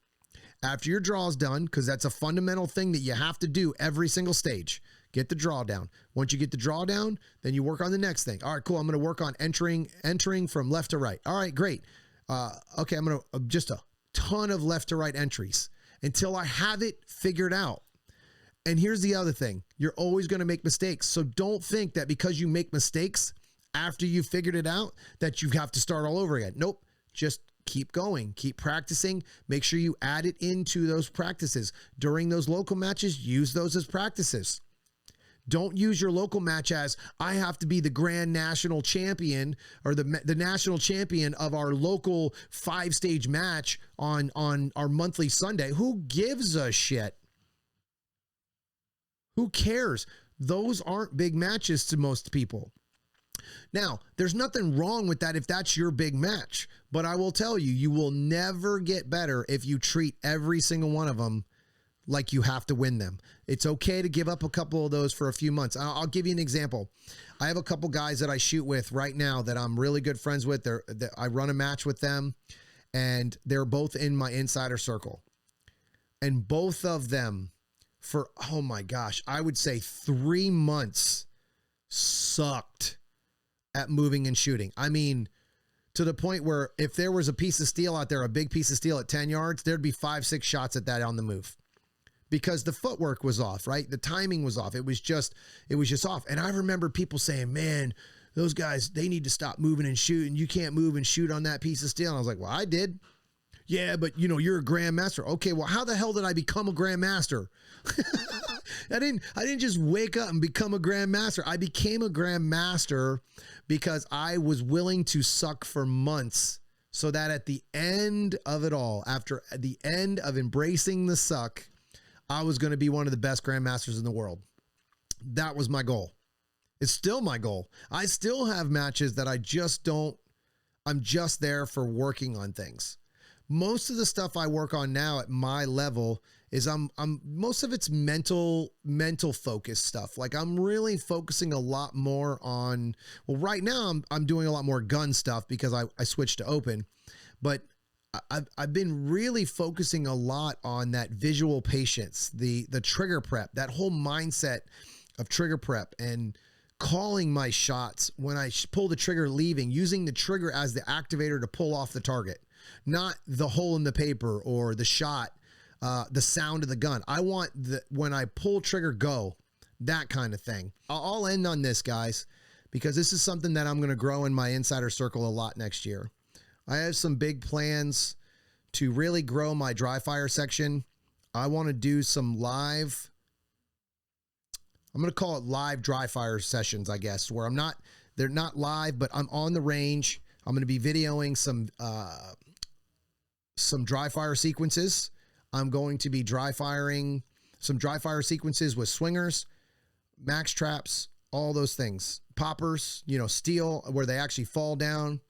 After your draw is done, because that's a fundamental thing that you have to do every single stage, get the draw down. Once you get the draw down, then you work on the next thing. All right, cool. I'm going to work on entering from left to right. All right, great. Okay, I'm going to just a ton of left to right entries until I have it figured out. And here's the other thing. You're always going to make mistakes. So don't think that because you make mistakes after you've figured it out that you have to start all over again. Nope. Just keep going, keep practicing. Make sure you add it into those practices. During those local matches, use those as practices. Don't use your local match as, I have to be the grand national champion or the national champion of our local 5-stage match on our monthly Sunday. Who gives a shit? Who cares? Those aren't big matches to most people. Now, there's nothing wrong with that if that's your big match, but I will tell you, you will never get better if you treat every single one of them like you have to win them. It's okay to give up a couple of those for a few months. I'll give you an example. I have a couple guys that I shoot with right now that I'm really good friends with. I run a match with them, and they're both in my insider circle. And both of them, for, oh my gosh, I would say 3 months sucked at moving and shooting. I mean, to the point where if there was a piece of steel out there, a big piece of steel at 10 yards, there'd be 5-6 shots at that on the move because the footwork was off, right? The timing was off. It was just off. And I remember people saying, man, those guys, they need to stop moving and shooting. You can't move and shoot on that piece of steel. And I was like, well, I did. Yeah, but you're a grandmaster. Okay, well, how the hell did I become a grandmaster? I didn't just wake up and become a grandmaster. I became a grandmaster because I was willing to suck for months so that at the end of it all, after the end of embracing the suck, I was going to be one of the best grandmasters in the world. That was my goal. It's still my goal. I still have matches that I'm just there for working on things. Most of the stuff I work on now at my level is most of it's mental focus stuff. Like I'm really focusing a lot more on, well, right now I'm doing a lot more gun stuff because I switched to open, but I've been really focusing a lot on that visual patience, the trigger prep, that whole mindset of trigger prep and calling my shots when I pull the trigger leaving, using the trigger as the activator to pull off the target. Not the hole in the paper or the shot, the sound of the gun. I want when I pull trigger, go, that kind of thing. I'll end on this, guys, because this is something that I'm going to grow in my insider circle a lot next year. I have some big plans to really grow my dry fire section. I want to do some live, I'm going to call it live dry fire sessions, I guess, where they're not live, but I'm on the range. I'm going to be videoing some dry fire sequences. I'm going to be dry firing some dry fire sequences with swingers, max traps, all those things, poppers, steel where they actually fall down,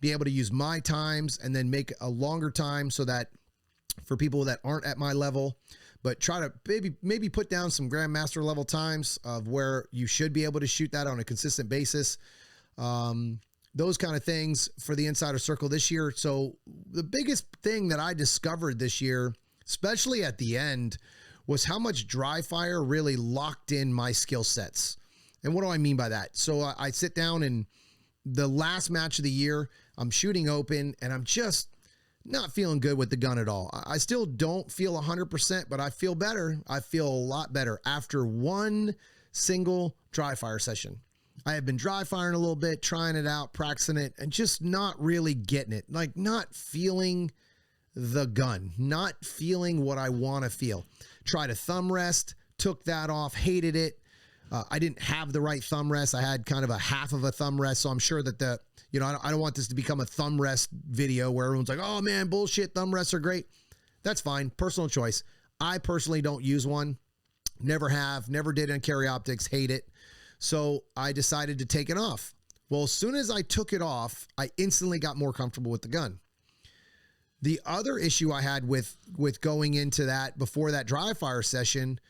be able to use my times and then make a longer time so that for people that aren't at my level, but try to maybe put down some grandmaster level times of where you should be able to shoot that on a consistent basis. Those kind of things for the insider circle this year. So the biggest thing that I discovered this year, especially at the end, was how much dry fire really locked in my skill sets. And what do I mean by that? So I sit down and the last match of the year, I'm shooting open and I'm just not feeling good with the gun at all. I still don't feel 100%, but I feel better. I feel a lot better after one single dry fire session. I have been dry firing a little bit, trying it out, practicing it, and just not really getting it. Like not feeling the gun, not feeling what I want to feel. Tried a thumb rest, took that off, hated it. I didn't have the right thumb rest. I had kind of a half of a thumb rest. So I'm sure that I don't want this to become a thumb rest video where everyone's like, oh man, bullshit, thumb rests are great. That's fine. Personal choice. I personally don't use one. Never have, never did in carry optics, hate it. So I decided to take it off. Well, as soon as I took it off, I instantly got more comfortable with the gun. The other issue I had with going into that before that dry fire session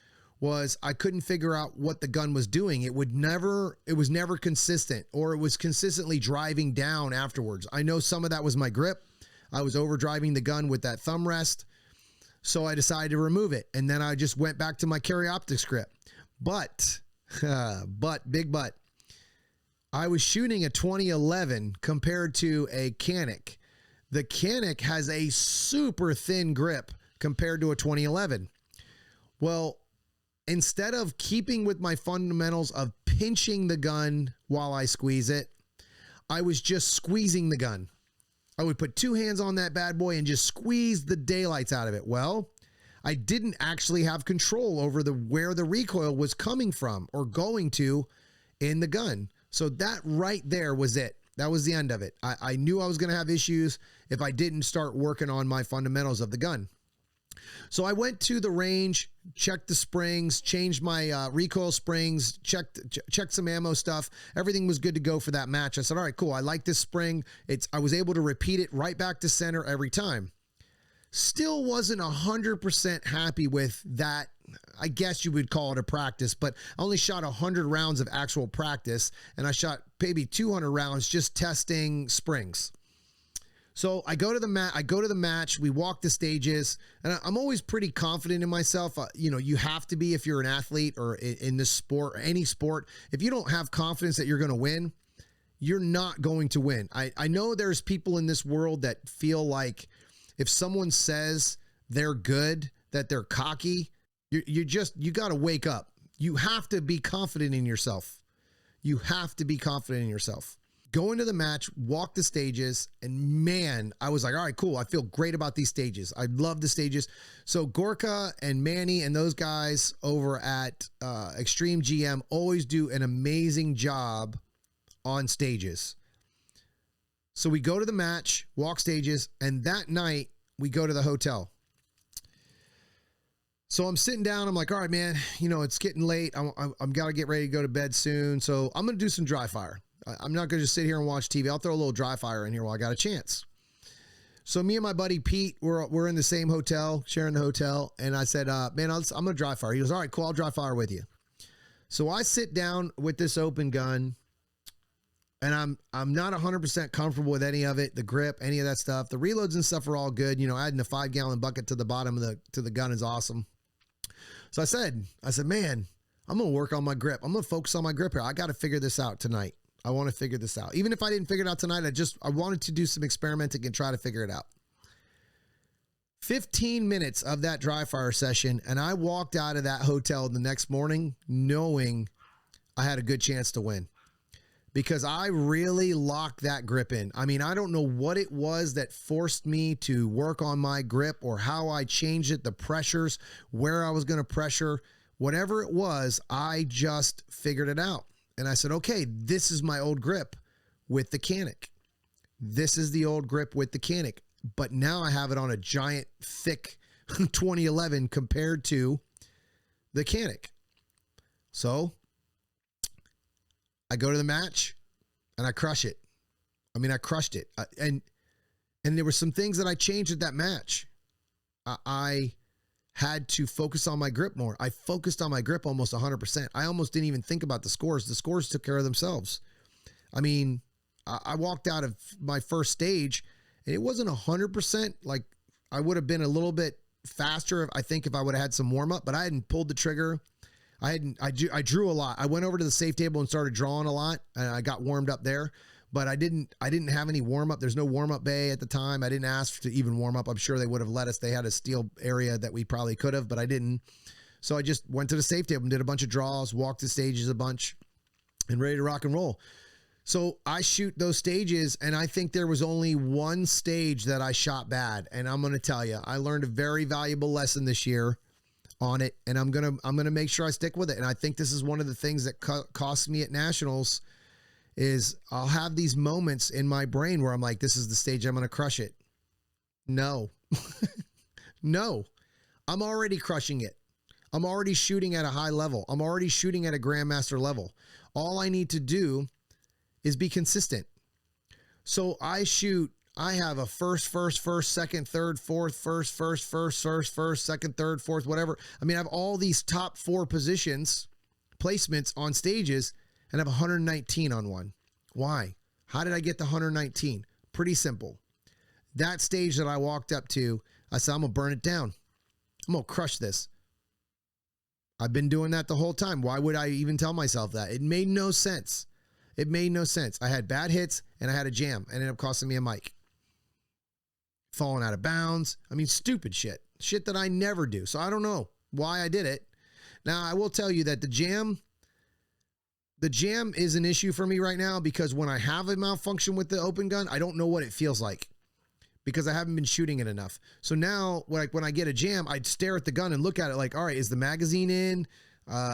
was I couldn't figure out what the gun was doing. It was never consistent, or it was consistently driving down afterwards. I know some of that was my grip. I was overdriving the gun with that thumb rest. So I decided to remove it. And then I just went back to my carry optics grip. But, big but, I was shooting a 2011 compared to a Canic. The Canic has a super thin grip compared to a 2011. Well, instead of keeping with my fundamentals of pinching the gun while I squeeze it, I was just squeezing the gun. I would put two hands on that bad boy and just squeeze the daylights out of it. Well, I didn't actually have control over where the recoil was coming from or going to in the gun. So that right there was it. That was the end of it. I knew I was going to have issues if I didn't start working on my fundamentals of the gun. So I went to the range, checked the springs, changed my recoil springs, checked some ammo stuff. Everything was good to go for that match. I said, all right, cool. I like this spring. I was able to repeat it right back to center every time. Still wasn't 100% happy with that. I guess you would call it a practice, but I only shot 100 rounds of actual practice, and I shot maybe 200 rounds just testing springs. So I go to the match, we walk the stages, and I'm always pretty confident in myself. You have to be if you're an athlete or in this sport or any sport. If you don't have confidence that you're going to win, you're not going to win. I know there's people in this world that feel like if someone says they're good, that they're cocky, you got to wake up. You have to be confident in yourself. You have to be confident in yourself. Go into the match, walk the stages, and man, I was like, all right, cool. I feel great about these stages. I love the stages. So Gorka and Manny and those guys over at Extreme GM always do an amazing job on stages. So we go to the match, walk stages, and that night we go to the hotel. So I'm sitting down. I'm like, all right, man, it's getting late. I'm got to get ready to go to bed soon. So I'm going to do some dry fire. I'm not going to just sit here and watch TV. I'll throw a little dry fire in here while I got a chance. So me and my buddy Pete, we're in the same hotel, sharing the hotel. And I said, man, I'm going to dry fire. He goes, all right, cool. I'll dry fire with you. So I sit down with this open gun, and I'm not 100% comfortable with any of it, the grip, any of that stuff. The reloads and stuff are all good. Adding a 5-gallon bucket to the bottom of the gun is awesome. So I said, man, I'm going to work on my grip. I'm going to focus on my grip here. I got to figure this out tonight. I want to figure this out. Even if I didn't figure it out tonight, I wanted to do some experimenting and try to figure it out. 15 minutes of that dry fire session, and I walked out of that hotel the next morning knowing I had a good chance to win, because I really locked that grip in. I mean, I don't know what it was that forced me to work on my grip or how I changed it, the pressures, where I was going to pressure, whatever it was, I just figured it out. And I said, okay, this is my old grip with the Canic. This is the old grip with the Canic. But now I have it on a giant, thick 2011 compared to the Canic. So I go to the match and I crush it. I mean, I crushed it. And there were some things that I changed at that match. I had to focus on my grip more. I focused on my grip almost 100%. I almost didn't even think about the scores. The scores took care of themselves. I mean, I walked out of my first stage and it wasn't 100%. Like, I would have been a little bit faster, I think, if I would have had some warm up, but I hadn't pulled the trigger. I drew a lot. I went over to the safe table and started drawing a lot, and I got warmed up there, but I didn't have any warm up. There's no warm up bay at the time. I didn't ask to even warm up. I'm sure they would have let us. They had a steel area that we probably could have, but I didn't. So I just went to the safe table and did a bunch of draws, walked the stages a bunch, and ready to rock and roll. So I shoot those stages, and I think there was only one stage that I shot bad. And I'm going to tell you, I learned a very valuable lesson this year on it, and I'm going to make sure I stick with it. And I think this is one of the things that cost me at Nationals is I'll have these moments in my brain where I'm like, this is the stage I'm going to crush it. No, no, I'm already crushing it. I'm already shooting at a high level. I'm already shooting at a grandmaster level. All I need to do is be consistent. So I shoot I have a first, second, third, fourth, first, second, third, fourth, whatever. I mean, I have all these top 4 positions, placements on stages, and I have 119 on one. Why? How did I get to 119? Pretty simple. That stage that I walked up to, I said, I'm going to burn it down. I'm going to crush this. I've been doing that the whole time. Why would I even tell myself that? It made no sense. It made no sense. I had bad hits and I had a jam. It ended up costing me a mic. Falling out of bounds. I mean, stupid shit. Shit that I never do. So I don't know why I did it. Now, I will tell you that the jam is an issue for me right now because when I have a malfunction with the open gun, I don't know what it feels like because I haven't been shooting it enough. So now, like when I get a jam, I'd stare at the gun and look at it like, all right, is the magazine in?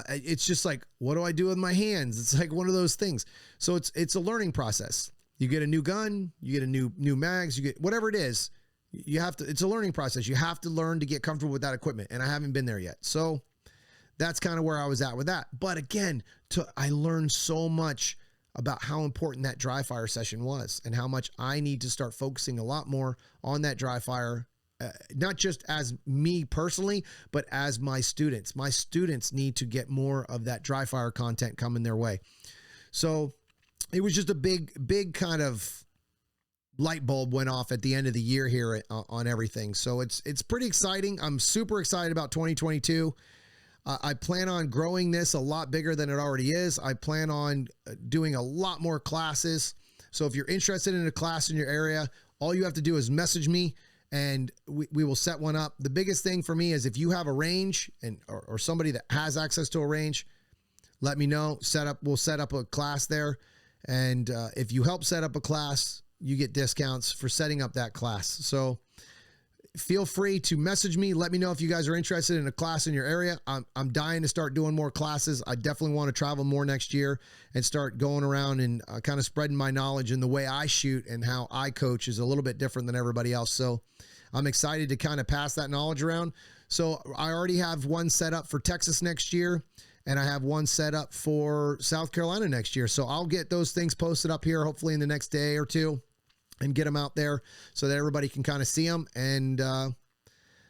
It's just like, what do I do with my hands? It's like one of those things. So it's a learning process. You get a new gun, you get a new mags, you get whatever it is. You have to, it's a learning process. You have to learn to get comfortable with that equipment. And I haven't been there yet. So that's kind of where I was at with that. But again, I learned so much about how important that dry fire session was and how much I need to start focusing a lot more on that dry fire. Not just as me personally, but as my students. My students need to get more of that dry fire content coming their way. So it was just a big kind of light bulb went off at the end of the year here on everything. So it's pretty exciting. I'm super excited about 2022. I plan on growing this a lot bigger than it already is. I plan on doing a lot more classes. So if you're interested in a class in your area, all you have to do is message me and we will set one up. The biggest thing for me is if you have a range or somebody that has access to a range, let me know. We'll set up a class there. And if you help set up a class, you get discounts for setting up that class. So feel free to message me. Let me know if you guys are interested in a class in your area. I'm dying to start doing more classes. I definitely want to travel more next year and start going around and kind of spreading my knowledge, and the way I shoot and how I coach is a little bit different than everybody else. So I'm excited to kind of pass that knowledge around. So I already have one set up for Texas next year, and I have one set up for South Carolina next year. So I'll get those things posted up here hopefully in the next day or two and get them out there so that everybody can kind of see them. And I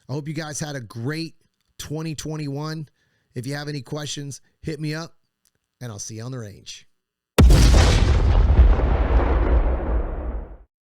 hope you guys had a great 2021. If you have any questions, hit me up and I'll see you on the range.